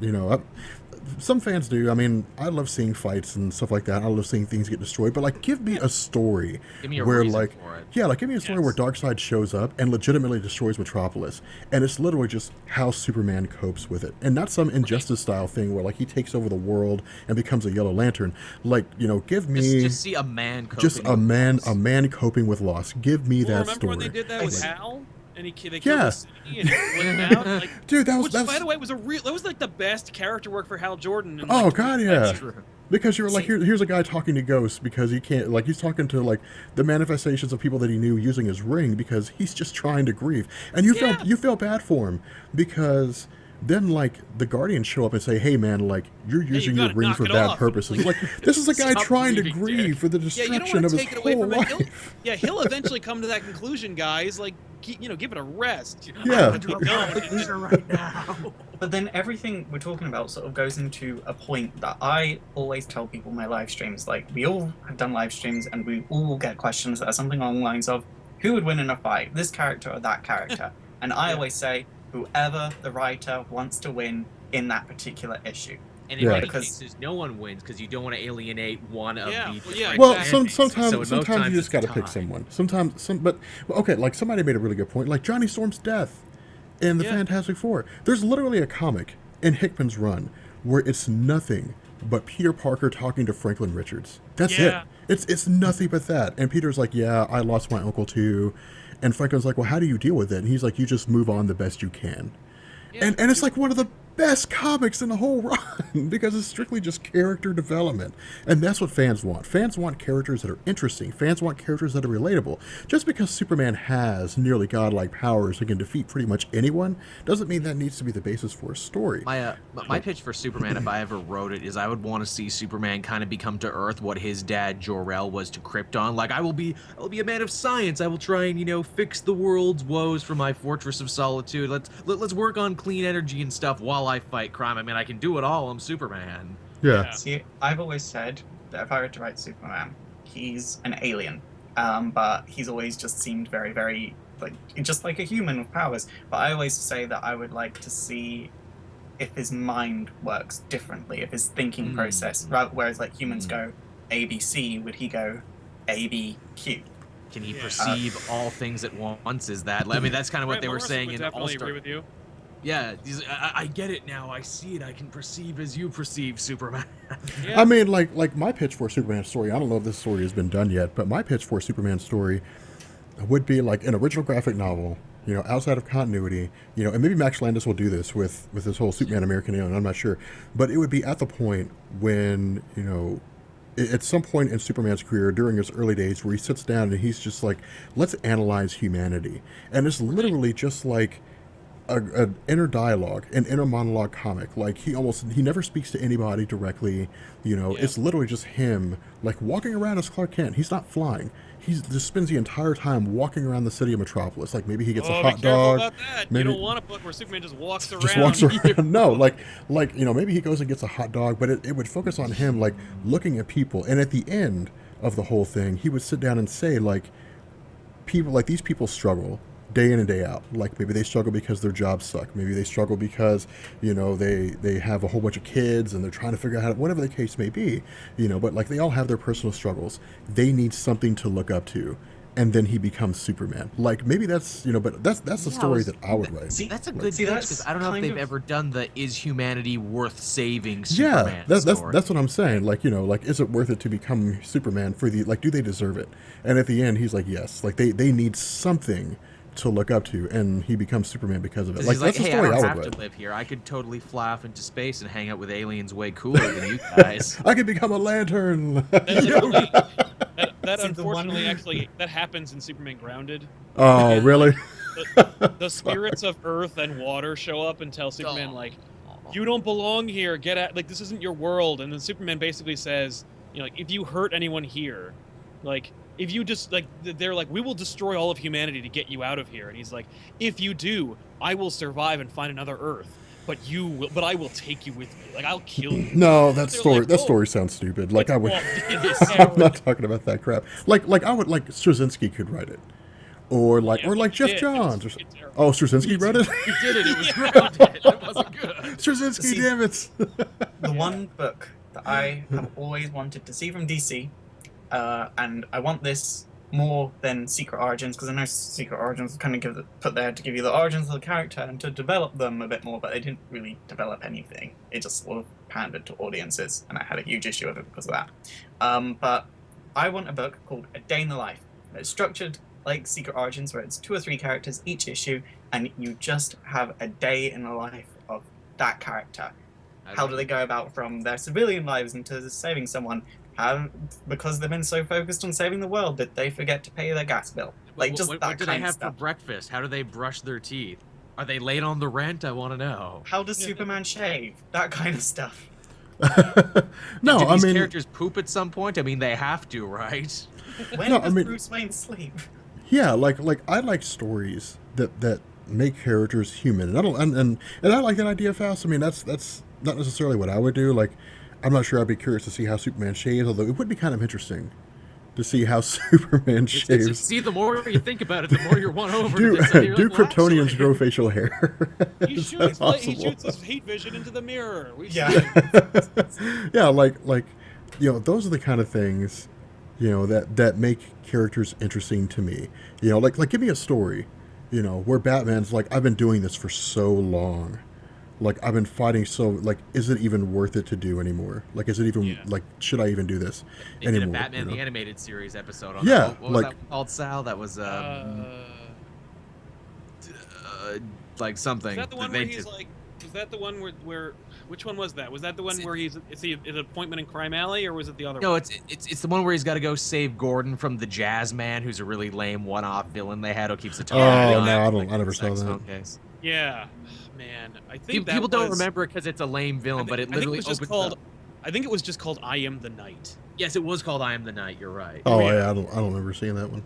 some fans do. I mean, I love seeing fights and stuff like that. I love seeing things get destroyed, but like, give me a story Give me a where, reason like, for it. yeah, like, give me a story where Darkseid shows up and legitimately destroys Metropolis, and it's literally just how Superman copes with it, and not some Injustice style thing where like he takes over the world and becomes a Yellow Lantern. Like, give me Just see a man coping just a with man loss. coping with loss. Give me Well, that remember story. when they did that with Like- Hal? And they killed Yeah. the city and he flipped out? Like, Dude, which, by the way, was that was like the best character work for Hal Jordan. In, Oh like, God, 25 yeah. years. True. Because you're like, here's a guy talking to ghosts because he can't, like, he's talking to like the manifestations of people that he knew using his ring because he's just trying to grieve, and you feel bad for him because then like the Guardians show up and say, hey man, like you're using your gotta ring knock for it bad off. purposes. Like, this is a guy Stop trying to grieving, grieve Dick. for the Yeah, you don't destruction want of to his take it away whole from him. life. He'll eventually come to that conclusion, guys. Like, give it a rest. Yeah. right now. But then everything we're talking about sort of goes into a point that I always tell people in my live streams. Like, we all have done live streams and we all get questions that are something along the lines of, who would win in a fight, this character or that character? And I always say, whoever the writer wants to win in that particular issue. And in Yeah. many Because- cases, no one wins because you don't want to alienate one of Yeah, the. well, yeah, Well, exactly. sometimes So most you times just got to it's pick time. someone. But okay, like somebody made a really good point. Like Johnny Storm's death in the Yeah. Fantastic Four. There's literally a comic in Hickman's run where it's nothing but Peter Parker talking to Franklin Richards. That's Yeah. it. It's nothing but that. And Peter's like, yeah, I lost my uncle too. And Franklin's like, well, how do you deal with it? And he's like, you just move on the best you can. Yeah. And it's like one of the best comics in the whole run because it's strictly just character development. And that's what fans want. Fans want characters that are interesting. Fans want characters that are relatable. Just because Superman has nearly godlike powers and can defeat pretty much anyone doesn't mean that needs to be the basis for a story. My pitch for Superman, if I ever wrote it, is I would want to see Superman kind of become to Earth what his dad Jor-El was to Krypton. Like, I will be a man of science. I will try and fix the world's woes from my fortress of solitude. Let's work on clean energy and stuff while I fight crime. I mean, I can do it all. I'm Superman. Yeah. Yeah. See, I've always said that if I were to write Superman, he's an alien, but he's always just seemed very, very just like a human with powers. But I always say that I would like to see if his mind works differently, if his thinking process, whereas like humans go ABC, would he go ABQ? Can he Yeah. perceive all things at once? Is that? I mean, that's kind of what Grant they were Morrison saying would in definitely All-Star. agree with you. Yeah, I get it now. I see it. I can perceive as you perceive, Superman. Yeah. I mean, like my pitch for a Superman story. I don't know if this story has been done yet, but my pitch for a Superman story would be like an original graphic novel. Outside of continuity. And maybe Max Landis will do this with this whole Superman American Alien. I'm not sure, but it would be at the point when at some point in Superman's career during his early days where he sits down and he's just like, let's analyze humanity, and it's literally just like an inner dialogue, an inner monologue comic. Like he never speaks to anybody directly. It's literally just him like walking around as Clark Kent. He's not flying. He just spends the entire time walking around the city of Metropolis. Like maybe he gets a hot be careful dog. about that. Maybe, You don't want a book where Superman just walks around. just walks around. No, like maybe he goes and gets a hot dog, but it would focus on him like looking at people. And at the end of the whole thing, he would sit down and say like, these people struggle day in and day out. Like maybe they struggle because their jobs suck. Maybe they struggle because they have a whole bunch of kids and they're trying to figure out whatever the case may be. But like they all have their personal struggles. They need something to look up to, and then he becomes Superman. Like maybe that's but that's the story that I would write. See, That's a good see, pitch that's because I don't know if kind they've of- ever done the "Is humanity worth saving?" Yeah, Superman that's story. what I'm saying. Like like is it worth it to become Superman for the do they deserve it? And at the end, he's like, yes. Like they need something to look up to, and he becomes Superman because of it. He's like, that's the hey, I story don't I have would to write. live here. I could totally fly off into space and hang out with aliens way cooler than you guys. I could become a lantern. That literally, that See, the one- unfortunately actually that happens in Superman Grounded. Oh, really? The spirits of Earth and water show up and tell Superman Oh. like, "You don't belong here. Get out! Like this isn't your world." And then Superman basically says, like if you hurt anyone here, like if you just like they're like, we will destroy all of humanity to get you out of here. And he's like, if you do, I will survive and find another Earth. But I will take you with me. Like I'll kill you. No, They're that like, story sounds stupid. Like I would. It's I'm not talking about that crap. Like I would Straczynski could write it, or like Jeff Yeah, Johns. it's Or, terrible. oh, Straczynski wrote it. He did it. It was grounded. It wasn't good. Straczynski, See- damn it. The one book that I have always wanted to see from DC, and I want this more than Secret Origins, because I know Secret Origins was kind of put there to give you the origins of the character and to develop them a bit more, but they didn't really develop anything. It just sort of pandered to audiences, and I had a huge issue with it because of that. But I want a book called A Day in the Life. It's structured like Secret Origins, where it's 2 or 3 characters each issue, and you just have a day in the life of that character. How do they go about from their civilian lives into saving someone? How, because they've been so focused on saving the world, did they forget to pay their gas bill? Like just what that do they kind of have for stuff. breakfast? How do they brush their teeth? Are they late on the rent? I want to know. How does Superman shave? That kind of stuff. No, do I these mean, characters poop at some point? I mean, they have to, right? When No, does I mean- Bruce Wayne sleep? yeah, like I like stories that make characters human, and I don't, and I like that idea, Faust. I mean, that's not necessarily what I would do. Like, I'm not sure. I'd be curious to see how Superman shaves, although it would be kind of interesting to see how Superman shaves. See, the more you think about it, the more you're won over. Do, to this, and you're do like, well, Kryptonians actually- grow facial hair? He Is shoots, that he possible? shoots his heat vision into the mirror. We've Yeah. seen it. Yeah, like those are the kind of things, that make characters interesting to me. Like give me a story, where Batman's like, I've been doing this for so long. Like I've been fighting so like, is it even worth it to do anymore? Like is it even Yeah. like, should I even do this They did a anymore? Batman the Animated Series episode on Yeah, that. What was like- that called, Sal? That was like something. Is that the one they where he's did- like? Was that the one where? Which one was that? Was that the one where it's an appointment in Crime Alley, or was it the other No, one? it's the one where he's got to go save Gordon from the Jazz Man, who's a really lame one-off villain they had who keeps the Oh time. no, I never saw that. Case. Yeah, man. I think People that don't was- remember it because it's a lame villain, but it I think literally was just opens called. up- I think it was just called I Am the Night. Yes, it was called I Am the Night. You're right. Oh Yeah. yeah, I don't remember seeing that one.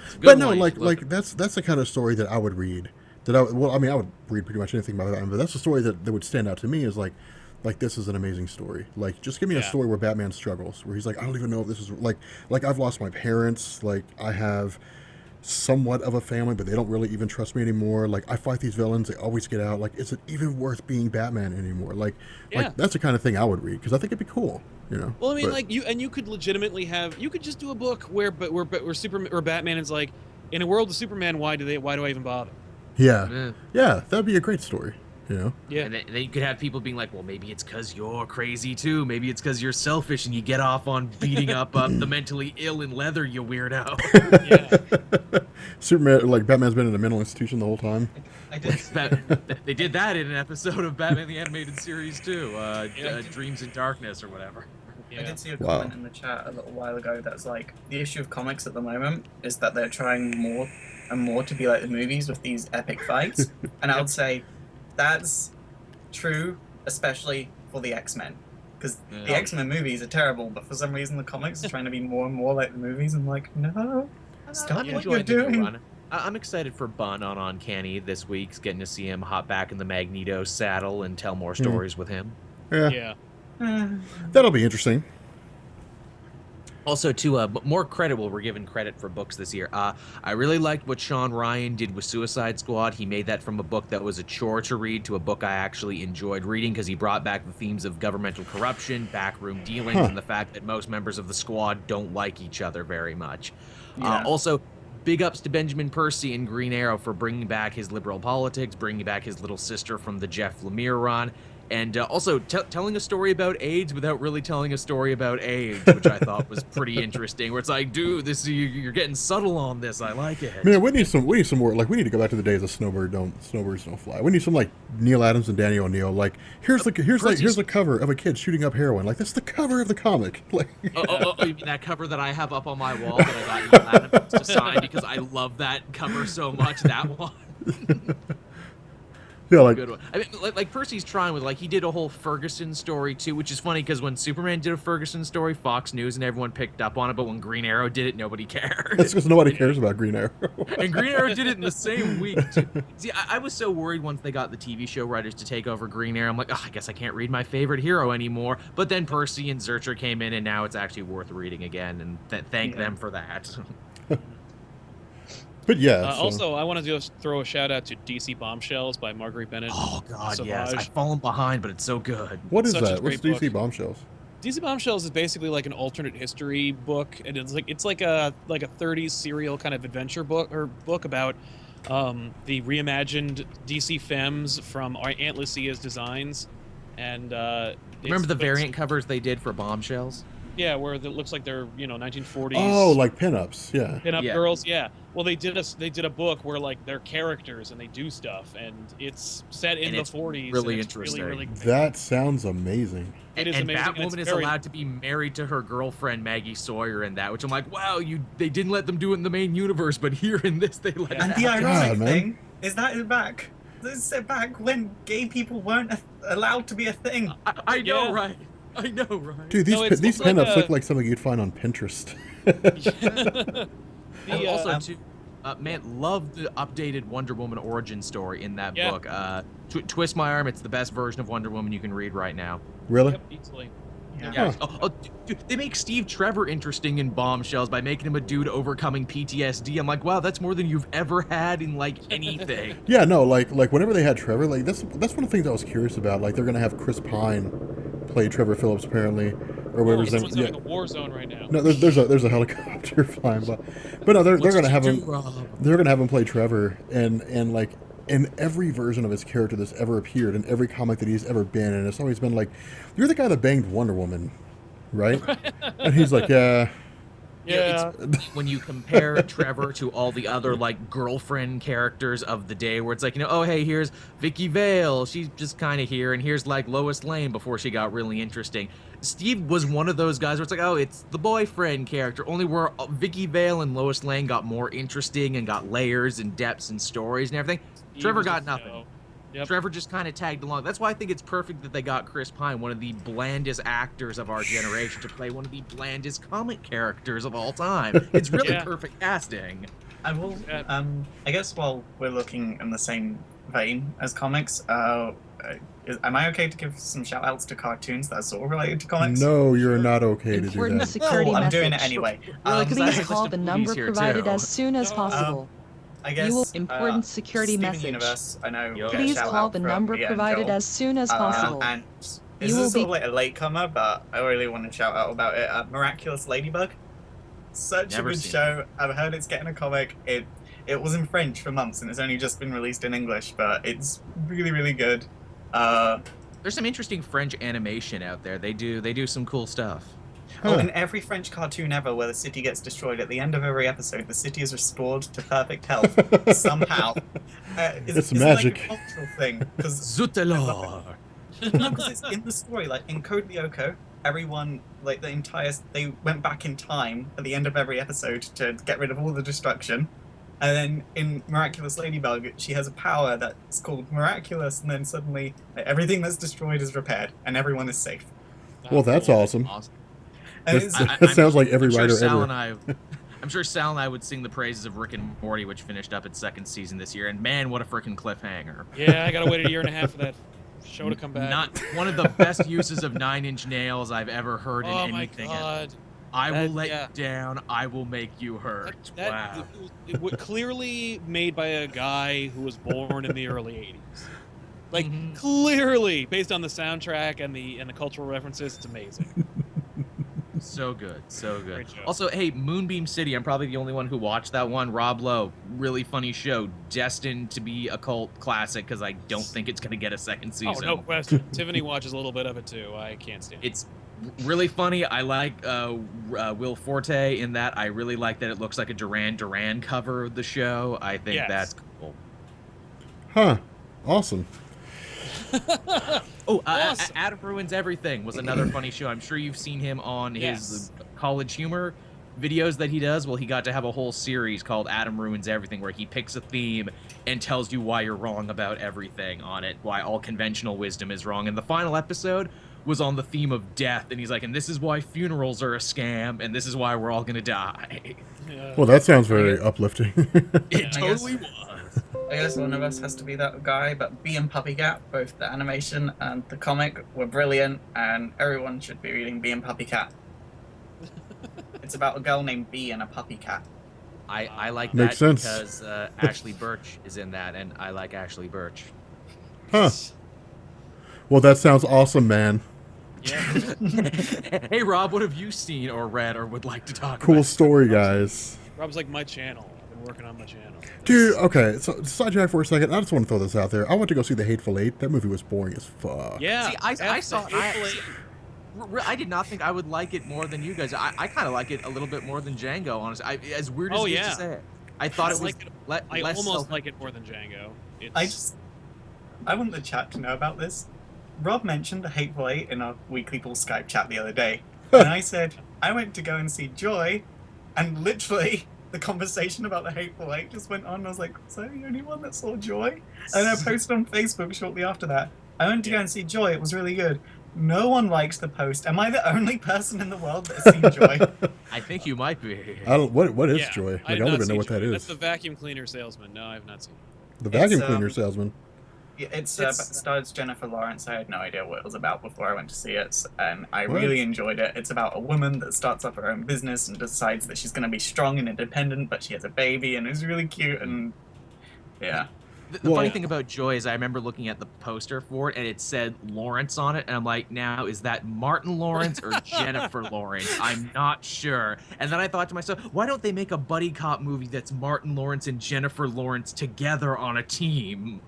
It's a good But no, one, you like should look like that's the kind of story that I would read. I would read pretty much anything about Batman, but that's the story that would stand out to me is like this is an amazing story. Like just give me a Yeah. story where Batman struggles, where he's like, I don't even know if this is like I've lost my parents, like I have somewhat of a family, but they don't really even trust me anymore. Like I fight these villains, they always get out. Like, is it even worth being Batman anymore? Like Yeah. that's the kind of thing I would read because I think it'd be cool, Well, I mean, But- like you could legitimately you could just do a book where Superman or Batman is like, in a world of Superman, why do I even bother? yeah, Eh. yeah, that'd be a great story. Yeah. Yeah. And then you could have people being like, well, maybe it's because you're crazy too. Maybe it's because you're selfish and you get off on beating up the mentally ill in leather, you weirdo. Yeah. Superman, like Batman's been in a mental institution the whole time. I did. They did that in an episode of Batman the Animated Series too, Yeah. Dreams in Darkness or whatever. Yeah. I did see a Wow. comment in the chat a little while ago that's like the issue of comics at the moment is that they're trying more and more to be like the movies with these epic fights, and I would say that's true, especially for the X-Men, because the Yeah. X-Men movies are terrible, but for some reason the comics are trying to be more and more like the movies. I'm like, no, stop I'm what you're enjoying the new doing. run. I'm excited for Bun on Uncanny this week, getting to see him hop back in the Magneto saddle and tell more stories with him. Yeah. Yeah. That'll be interesting. Also, to more credit, well, we're given credit for books this year. I really liked what Sean Ryan did with Suicide Squad. He made that from a book that was a chore to read to a book I actually enjoyed reading because he brought back the themes of governmental corruption, backroom dealings, and the fact that most members of the squad don't like each other very much. Yeah. Also, big ups to Benjamin Percy in Green Arrow for bringing back his liberal politics, bringing back his little sister from the Jeff Lemire run, and also telling a story about AIDS without really telling a story about AIDS, which I thought was pretty interesting. Where it's like, dude, you're getting subtle on this. I like it. Man, we need some more. Like, we need to go back to the days of snowbirds don't fly. We need some like Neil Adams and Danny O'Neill. Like, here's the cover of a kid shooting up heroin. Like, that's the cover of the comic. Like, Oh, you mean that cover that I have up on my wall that I got Neil Adams to sign because I love that cover so much. That one. yeah, like Good one. I mean, like Percy's trying with, like, he did a whole Ferguson story too, which is funny because when Superman did a Ferguson story, Fox News and everyone picked up on it, but when Green Arrow did it, nobody cared. that's because nobody cares about Green Arrow. And Green Arrow did it in the same week too. See, I was so worried once they got the TV show writers to take over Green Arrow. I'm like, oh, I guess I can't read my favorite hero anymore. But then Percy and Zurcher came in, and now it's actually worth reading again. And thank them for that. But yeah. so- Also, I want to just throw a shout out to DC Bombshells by Marguerite Bennett. Oh God, yes, Savage. I've fallen behind, but it's so good. what is such a that? What's great DC book. Bombshells? DC Bombshells is basically like an alternate history book, and it's like a 30s serial kind of adventure book about the reimagined DC Femmes from Aunt Lucia's designs, and Remember the it's- variant covers they did for Bombshells? Yeah, where it looks like they're 1940s. Oh, like pinups. Yeah. Pinup Yeah. girls, yeah. Well, they did a book where like they're characters and they do stuff, and it's set in And the it's 40s. really and it's interesting. really That sounds amazing. It is and amazing, and it's Batwoman is very- allowed to be married to her girlfriend Maggie Sawyer in that, which I'm like, wow, they didn't let them do it in the main universe, but here in this they let. Yeah. And it the happen. ironic God, man. thing is that is back. This is back when gay people weren't allowed to be a thing. I know, Yeah. right? I know, right? Dude, No, it's these like pinups a- look like something you'd find on Pinterest. The, Also, too, man, love the updated Wonder Woman origin story in that Yeah. book. Twist my arm, it's the best version of Wonder Woman you can read right now. Really? yep, easily. Yeah. Yeah. Huh. Dude, they make Steve Trevor interesting in Bombshells by making him a dude overcoming PTSD. I'm like, wow, that's more than you've ever had in like anything. Yeah, no, like whenever they had Trevor, like that's one of the things I was curious about. Like they're gonna have Chris Pine play Trevor Phillips apparently, or whatever his This name. one's Yeah. having a war zone right now. No, there's a helicopter flying by, but no, they're What gonna did have you him. do, Rob? They're gonna have him play Trevor, and like in every version of his character that's ever appeared, in every comic that he's ever been in, it's always been like, you're the guy that banged Wonder Woman, right? And he's like, yeah. Yeah. When you compare Trevor to all the other like girlfriend characters of the day, where it's like, oh hey, here's Vicky Vale, she's just kind of here, and here's like Lois Lane before she got really interesting. Steve was one of those guys where it's like, oh, it's the boyfriend character, only where Vicky Vale and Lois Lane got more interesting and got layers and depths and stories and everything. He Trevor was got a nothing. show. Yep. Trevor just kind of tagged along. That's why I think it's perfect that they got Chris Pine, one of the blandest actors of our generation, to play one of the blandest comic characters of all time. It's really Yeah. perfect casting. I will. Yeah. I guess while we're looking in the same vein as comics, am I okay to give some shout outs to cartoons that are sort of related to comics? No, you're not okay to do Important that. security Well, I'm message. doing it anyway. Well, Um, because I Please have call some the movies number here, provided too. as soon as possible. I guess. You will important security Steven message. Universe, I know. Yo. get a Please shout call out the from number Ian provided Joel. as soon as possible. And You this will is sort be- of like a latecomer, but I really want to shout out about it. Miraculous Ladybug. Such Never a good seen show. I've heard it's getting a comic. It was in French for months and it's only just been released in English, but it's really, really good. There's some interesting French animation out there. They do some cool stuff. Oh, Huh. in every French cartoon ever where the city gets destroyed, at the end of every episode, the city is restored to perfect health somehow. It's Like magic. a cultural thing because Zutelor. no, because it's in the story. Like in Code Lyoko, everyone, like they went back in time at the end of every episode to get rid of all the destruction. And then in Miraculous Ladybug, she has a power that's called Miraculous, and then suddenly everything that's destroyed is repaired, and everyone is safe. Well, that's awesome. Awesome. And That it's, that sounds like every I'm sure writer Sal ever. and I'm sure Sal and I would sing the praises of Rick and Morty, which finished up its second season this year. And man, what a freaking cliffhanger! Yeah, I gotta wait a year and a half for that show to come back. Not one of the best uses of Nine Inch Nails I've ever heard in oh my anything. god. I will That- let yeah. you down. I will make you hurt. Wow. It was clearly made by a guy who was born in the early '80s. Like Mhm. clearly, based on the soundtrack and the cultural references, it's amazing. So good, so good. Great show. Also, hey, Moonbeam City. I'm probably the only one who watched that one. Rob Lowe, really funny show, destined to be a cult classic because I don't think it's gonna get a second Oh, season. no question. Tiffany watches a little bit of it too. I can't stand it. It's really funny. I like Will Forte in that. I really like that it looks like a Duran Duran cover of the show. I think Yes. that's cool. Huh. Awesome. Oh, Awesome. Adam Ruins Everything was another funny show. I'm sure you've seen him on Yes. his college humor videos that he does. Well, he got to have a whole series called Adam Ruins Everything where he picks a theme and tells you why you're wrong about everything on it, why all conventional wisdom is wrong. And the final episode was on the theme of death, and he's like, and this is why funerals are a scam, and this is why we're all gonna die. Yeah. Well, that sounds very uplifting. It I totally guess- was. I guess one of us has to be that guy, but Bee and Puppy Cat, both the animation and the comic, were brilliant, and everyone should be reading Bee and Puppy Cat. It's about a girl named Bee and a puppy cat. I like that Makes sense. because Ashley Birch is in that, and I like Ashley Birch. Huh. Well, that sounds awesome, man. Yeah. Hey Rob, what have you seen or read or would like to talk Cool about? story, guys. Rob's like my channel. I've been working on my channel. Dude, okay, so sidetrack for a second. I just want to throw this out there. I went to go see The Hateful Eight. That movie was boring as fuck. Yeah. See, I saw. Hateful I did not think I would like it more than you guys. I kind of like it a little bit more than Django, honestly. As weird as Oh, it is yeah. to say it, I thought I it was like it. I less almost self- like it more than Django. It's, I want the chat to know about this. Rob mentioned The Hateful Eight in our weekly full Skype chat the other day, and I said, I went to go and see Joy, and literally the conversation about The Hateful Eight just went on. I was like, was I the only one that saw Joy? And I posted on Facebook shortly after that. I went to go and see Joy. It was really good. No one liked the post. Am I the only person in the world that has seen Joy? I think you might be. I don't. What is yeah, Joy? Like, I did don't not even know see what that Joy. is. That's the vacuum cleaner salesman. No, I have not seen it. The vacuum It's, cleaner salesman. Yeah, it It's- stars Jennifer Lawrence. I had no idea what it was about before I went to see it, and I What? really enjoyed it. It's about a woman that starts up her own business and decides that she's going to be strong and independent, but she has a baby, and it's really cute, and yeah. The Well- funny thing about Joy is I remember looking at the poster for it and it said Lawrence on it, and I'm like, now is that Martin Lawrence or Jennifer Lawrence? I'm not sure. And then I thought to myself, why don't they make a buddy cop movie that's Martin Lawrence and Jennifer Lawrence together on a team?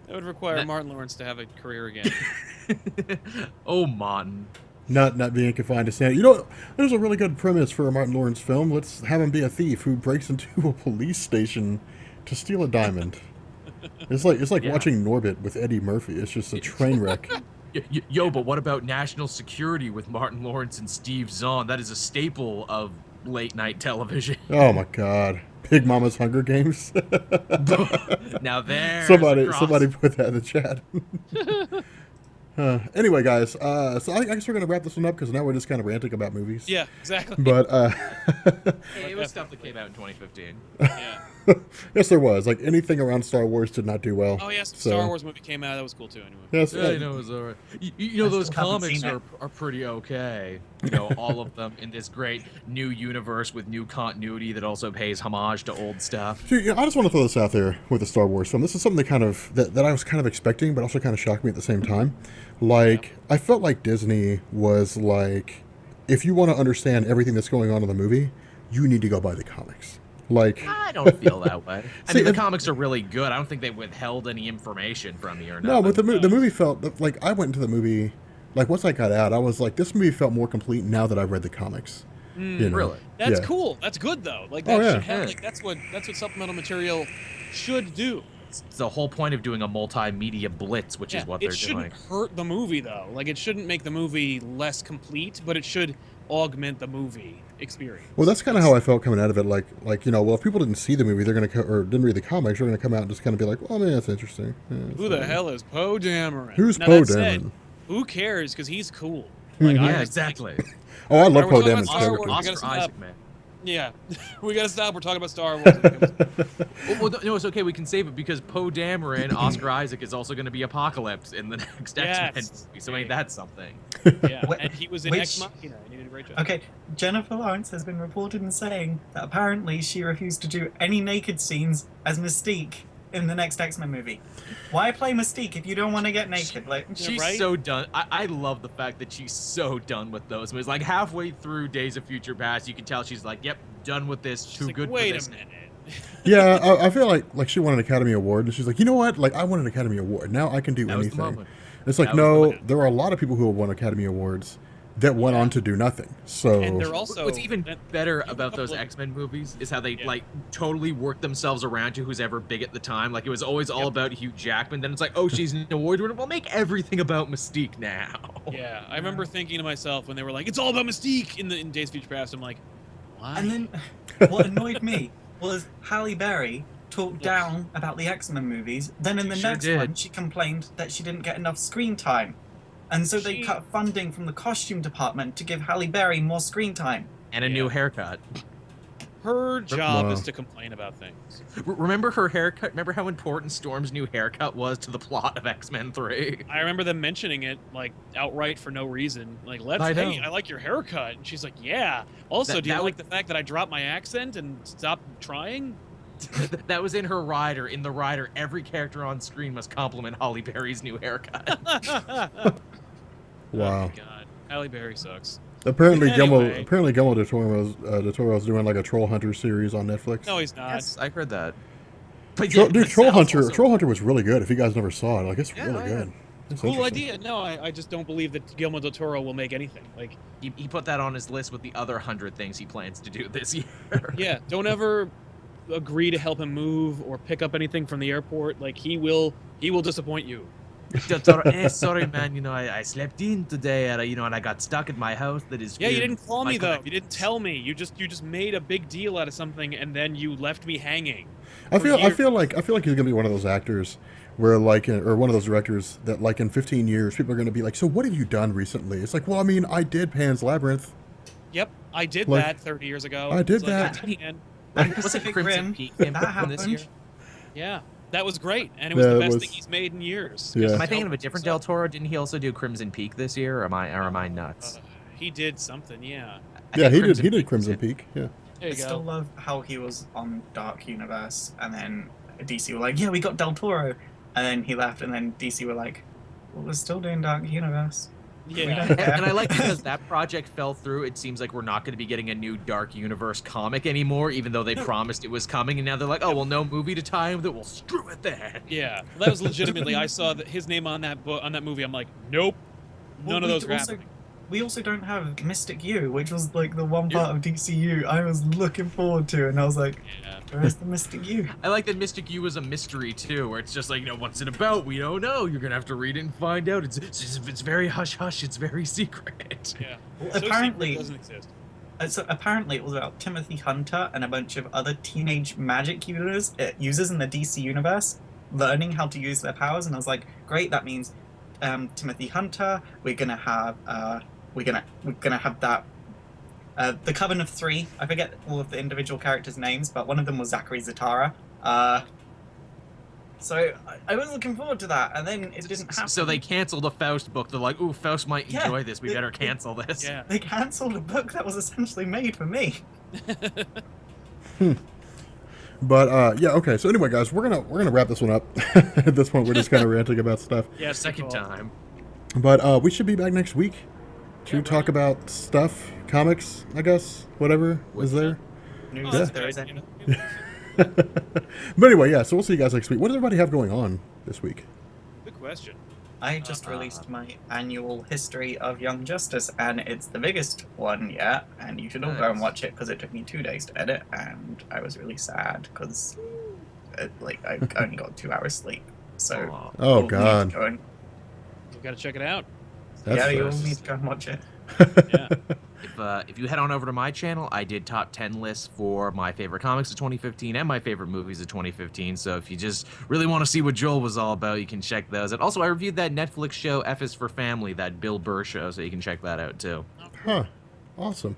That would require That- Martin Lawrence to have a career again. Oh, Martin. Not being confined to Santa. You know, there's a really good premise for a Martin Lawrence film. Let's have him be a thief who breaks into a police station to steal a diamond. It's like Yeah. watching Norbit with Eddie Murphy. It's just a train wreck. Yo, but what about National Security with Martin Lawrence and Steve Zahn? That is a staple of late night television. Oh my God, Big Mama's Hunger Games. Now there's somebody put that in the chat. Anyway, guys, so I guess we're gonna wrap this one up because now we're just kind of ranting about movies. Yeah, exactly. But Hey, it was stuff that came out in 2015. Yeah. yes, there was like anything around Star Wars did not do well. Oh yes, So- Star Wars movie came out. That was cool too. Anyway. Yes, Yeah, you know, it was alright. You know, I those still haven't comics seen it. are pretty okay. You know, all of them in this great new universe with new continuity that also pays homage to old stuff. Dude, you know, I just want to throw this out there with the Star Wars film. This is something that I was kind of expecting, but also kind of shocked me at the same time. Like, I felt like Disney was like, if you want to understand everything that's going on in the movie, you need to go buy the comics. Like, I don't feel that way. I See, mean, the if- comics are really good. I don't think they withheld any information from me or no, but nothing. the movie felt like I went into the movie. Like once I got out, I was like, this movie felt more complete now that I read the comics. You know? Really? That's Yeah. cool. That's good though. Like Oh, that yeah. should have Yeah. like that's what supplemental material should do. It's the whole point of doing a multimedia blitz, which is what they're it shouldn't doing. hurt the movie though. Like it shouldn't make the movie less complete, but it should augment the movie experience. Well, that's kind of how I felt coming out of it. Like well, if people didn't see the movie, they're gonna or didn't read the comics, they're gonna come out and just kind of be like, "Oh man, that's interesting." Yeah, Who the hell is Poe Dameron? Who's Now, Poe that said, Dameron? Who cares? Because he's cool. Like, Mhm. I Yeah, was exactly. Oh, I love We're Poe talking about Dameron's Star character. Wars. Oscar gotta stop. Isaac, man. Yeah, we gotta stop. We're talking about Star Wars. Well, no, it's okay. We can save it because Poe Dameron, Oscar Isaac, is also going to be Apocalypse in the next X-Men Yes. movie. So ain't that something? Yeah, Wh- and he was in which- Ex Machina, and he did a great job. Okay, Jennifer Lawrence has been reported in saying that apparently she refused to do any naked scenes as Mystique in the next X-Men movie. Why play Mystique if you don't want to get naked? Like, She's right? so done. I love the fact that she's so done with those movies. Like halfway through Days of Future Past, you can tell she's like, "Yep, done with this. She's Too like, good Wait for this." a minute. Yeah, I feel like she won an Academy Award, and she's like, you know what? Like I won an Academy Award. Now I can do That was the anything. moment. It's like That was the no, moment. there are a lot of people who have won Academy Awards that went Yeah. on to do nothing. So And they're also What's even better you have a about those couple of- X-Men movies is how they Yeah. like totally work themselves around to who's ever big at the time. Like it was always all about Hugh Jackman. Then it's like, oh, she's an award winner. We'll make everything about Mystique now. Yeah, I remember thinking to myself when they were like, "It's all about Mystique" in Days of Future Past. I'm like, why? and then what annoyed me was Halle Berry talked down about the X-Men movies. Then in the She sure next did. one, she complained that she didn't get enough screen time. And so they She- cut funding from the costume department to give Halle Berry more screen time. And a new haircut. Her job Wow. is to complain about things. Remember her haircut? Remember how important Storm's new haircut was to the plot of X-Men 3? I remember them mentioning it like outright for no reason. Like, I know. hey, I like your haircut. And she's like, yeah. Also, That- do you that like would- the fact that I dropped my accent and stopped trying? That was in her rider. In the rider, every character on screen must compliment Holly Berry's new haircut. Oh wow. my god, Halle Berry sucks. Apparently, Anyway. Guillermo del Toro's doing like a Troll Hunter series on Netflix. No, he's not. Yes, I heard that. But Dude, it Troll sounds Hunter. also- Troll Hunter was really good. If you guys never saw it, like it's Yeah, really oh, yeah. good. It's Cool interesting. idea. No, I just don't believe that Guillermo del Toro will make anything. Like, He put that on his list with the other 100 things he plans to do this year. yeah, don't ever agree to help him move or pick up anything from the airport. Like, he will disappoint you. Sorry, man. You know, I slept in today, and and I got stuck at my house. That is. Yeah, you filled didn't with call me though. Michael- You didn't tell me. You just made a big deal out of something and then you left me hanging. I for years. feel like he's gonna be one of those actors where like or one of those directors that like in 15 years people are gonna be like, so what have you done recently? It's like, well, I mean, I did Pan's Labyrinth. Yep, I did Like, that 30 years ago. I did It's like, that. and Was it Pacific Crimson Rim, Peak came that out this year? happened. yeah, that was great, and it was Yeah, the it best was- thing he's made in years. Yeah. Am I thinking of a different Del Toro? Didn't he also do Crimson Peak this year? Or am I nuts? He did something, yeah. I Yeah, think he did was Crimson it. Peak. Yeah. There I you still go. love how he was on Dark Universe, and then DC were like, yeah, we got Del Toro. And then he left, and then DC were like, well, we're still doing Dark Universe. Yeah. And I like because that project fell through. It seems like we're not going to be getting a new Dark Universe comic anymore, even though they promised it was coming. And now they're like, oh, well, no movie to tie him. That will screw it then. Yeah, that was legitimately. I saw his name on that book on that movie. I'm like, nope, none of we those are also, happening. we also don't have Mystic U, which was like the one part of DCU I was looking forward to, and I was like, Yeah. where's the Mystic U? I like that Mystic U is a mystery too, where it's just like, what's it about? We don't know. You're gonna have to read it and find out. It's very hush hush. It's very secret. Yeah. Well, So apparently, secret doesn't exist. so apparently it was about Timothy Hunter and a bunch of other teenage magic users in the DC universe learning how to use their powers, and I was like, great, that means Timothy Hunter. We're gonna have that. The Coven of Three. I forget all of the individual characters' names, but one of them was Zachary Zatara. So I was looking forward to that, and then it didn't happen. So they canceled a Faust book. They're like, ooh, Faust might Yeah, enjoy this. We they- better cancel this. Yeah. They cancelled a book that was essentially made for me. But yeah, okay. So anyway, guys, we're gonna wrap this one up. At this point, we're just kind of ranting about stuff. Yeah, Second time. But we should be back next week to Yeah, talk about stuff, comics, I guess, whatever is there. news Oh, that's if there is great, any. you know. But anyway, yeah. So we'll see you guys next week. What does everybody have going on this week? Good question. I just released my annual history of Young Justice, and it's the biggest one yet. And you should all go and Nice. watch it because it took me 2 days to edit, and I was really sad because, like, I only got 2 hours sleep. So, Aw. Oh, you all need God. to go and, We've got to check it out. That's yeah, you all gross. need to go and watch it. Yeah. If you head on over to my channel, I did top 10 lists for my favorite comics of 2015 and my favorite movies of 2015. So if you just really want to see what Joel was all about, you can check those. And also, I reviewed that Netflix show F is for Family, that Bill Burr show, so you can check that out too. Huh. Awesome.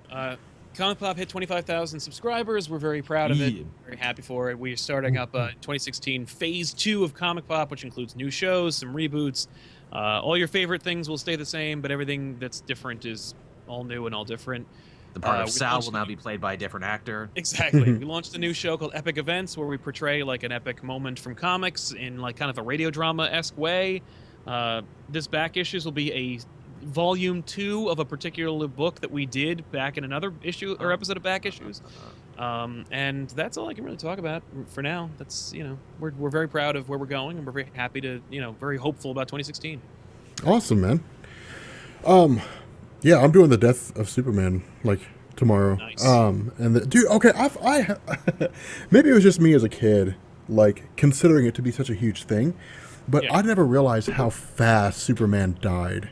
Comic Pop hit 25,000 subscribers. We're very proud of it. Yeah. Very happy for it. We're starting up 2016 Phase 2 of Comic Pop, which includes new shows, some reboots. All your favorite things will stay the same, but everything that's different is all new and all different. The part of we Sal launched will now be played by a different actor. Exactly. We launched a new show called Epic Events, where we portray like an epic moment from comics in like kind of a radio drama-esque way. This back issues will be a volume 2 of a particular book that we did back in another issue or episode of Back Issues. And that's all I can really talk about for now. That's, you know, we're very proud of where we're going, and we're very happy to, you know, very hopeful about 2016. Awesome, man. Yeah, I'm doing the Death of Superman like tomorrow. Nice. And dude, okay, I maybe it was just me as a kid, like considering it to be such a huge thing, but Yeah. I never realized how fast Superman died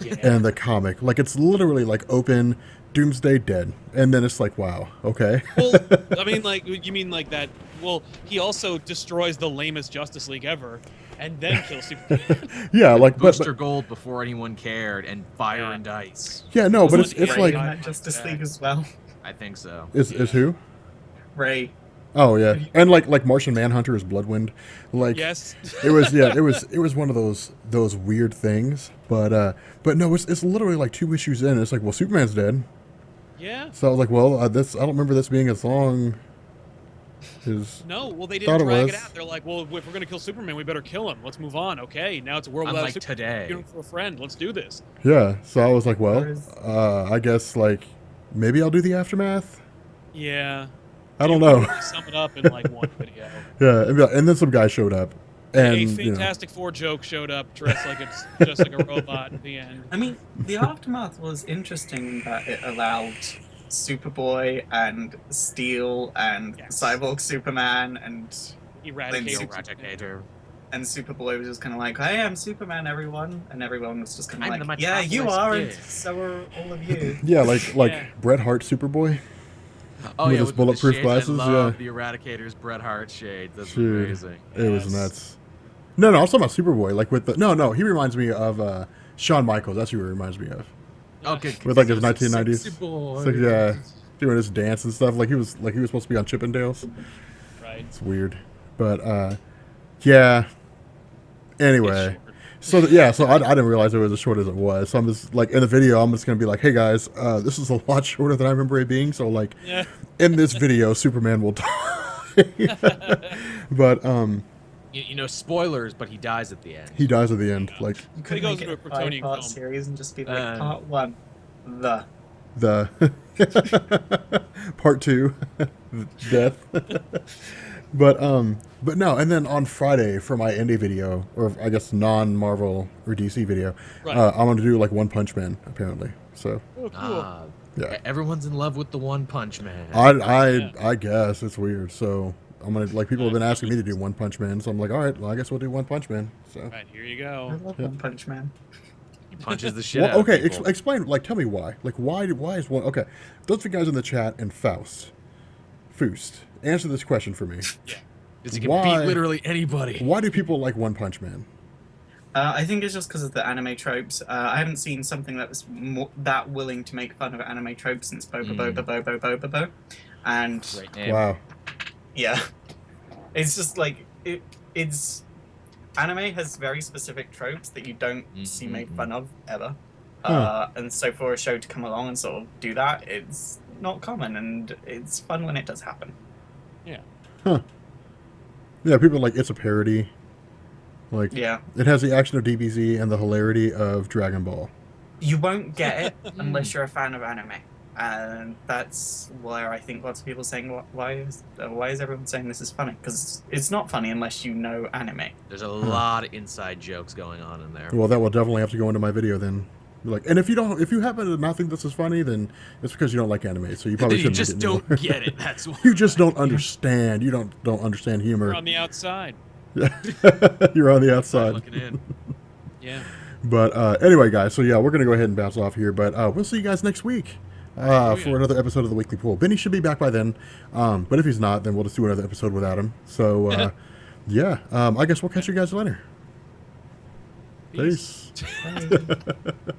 Yeah. in the comic. Like it's literally like open, Doomsday dead, and then it's like, wow, okay. Well, I mean, like, you mean like that? Well, he also destroys the lamest Justice League ever, and then kills Superman. Yeah, like Booster but Gold before anyone cared, and Fire Yeah. and Dice. yeah, no, but Wasn't it's Ray like on- that Justice League as well. I think so. is who? Ray. Oh yeah, and like Martian Manhunter is Bloodwind, like Yes. it was one of those weird things, but no, it's literally like 2 issues in, and it's like, well, Superman's dead, Yeah. so I was like, well, I don't remember this being as long as No, well, they Thought didn't it drag it was. out. They're like, well, if we're gonna kill Superman, we better kill him. Let's move on. Okay, now it's a world without Unlike Superman. today. You're for a friend. Let's do this. yeah. So I was like, well, Whereas- I guess like maybe I'll do the aftermath. Yeah. I don't You know. can really sum it up in like one video. Yeah, and then some guy showed up, and a you know, Fantastic Four joke showed up dressed like it's just like a robot at the end. I mean, the aftermath was interesting that it allowed Superboy and Steel and Yes. Cyborg Superman and Eradicated. Eradicator. Superboy was just kind of like, "I am Superman, everyone," and everyone was just kind of I'm like, the "Yeah, you Metropolis are, and Kid." so are all of you." yeah, like Yeah. Bret Hart Superboy. Oh With yeah, his bulletproof the shades. glasses, I love yeah. the Eradicator's Bret Hart shades. That's Dude. amazing. It was Yes. nuts. No, I was talking about Superboy. Like with the no, he reminds me of Shawn Michaels. That's who he reminds me of. Okay. With like his 1990s, Sexy boy. it's like, yeah, doing his dance and stuff. Like he was supposed to be on Chippendales. Right. It's weird, but yeah. Anyway, so I didn't realize it was as short as it was. So I'm just like in the video, I'm just gonna be like, hey guys, this is a lot shorter than I remember it being. So like Yeah. in this video, Superman will die. But You know, spoilers, but he dies at the end. he dies at the end. Like You could goes make into it a a Kryptonian 5-part film. series and just be like, Uh, "Part 1, the." the part 2 death. But no, and then on Friday for my indie video, or I guess non-Marvel or DC video, Right. I'm gonna do like One Punch Man apparently. So Oh, cool. Ah, yeah, everyone's in love with the One Punch Man. I guess it's weird. So I'm gonna like people have been asking me to do One Punch Man, so I'm like, all right, well I guess we'll do One Punch Man. So Right, here you I go. love Yeah. One Punch Man. He punches the shit well, out okay, of people. explain. Like, tell me why. Like, why is one? Okay, those of you guys in the chat and Faust, answer this question for me. Because he can why- beat literally anybody. Why do people like One Punch Man? I think it's just because of the anime tropes. I haven't seen something that was that willing to make fun of anime tropes since Boba Boba Boba Boba Boba. And Great name. Wow. yeah, it's just like it's anime has very specific tropes that you don't see made fun of ever. And so for a show to come along and sort of do that, it's not common, and it's fun when it does happen. Yeah, people are like it's a parody. Like, Yeah, it has the action of DBZ and the hilarity of Dragon Ball. you won't get it unless you're a fan of anime. and that's where I think lots of people are saying, why is everyone saying this is funny? Because it's not funny unless you know anime. There's a lot of inside jokes going on in there. Well, that will definitely have to go into my video then. Like, and if you happen to not think this is funny, then it's because you don't like anime. So you probably You shouldn't. just make it anymore. don't get it. That's why. You just don't understand. You don't understand humor. We're on the outside. You're on the outside. Looking in. Yeah. But anyway, guys, so yeah, we're going to go ahead and bounce off here. But we'll see you guys next week for another episode of the Weekly Pool. Benny should be back by then. But if he's not, then we'll just do another episode without him. So, yeah, I guess we'll catch you guys later. Peace. Bye.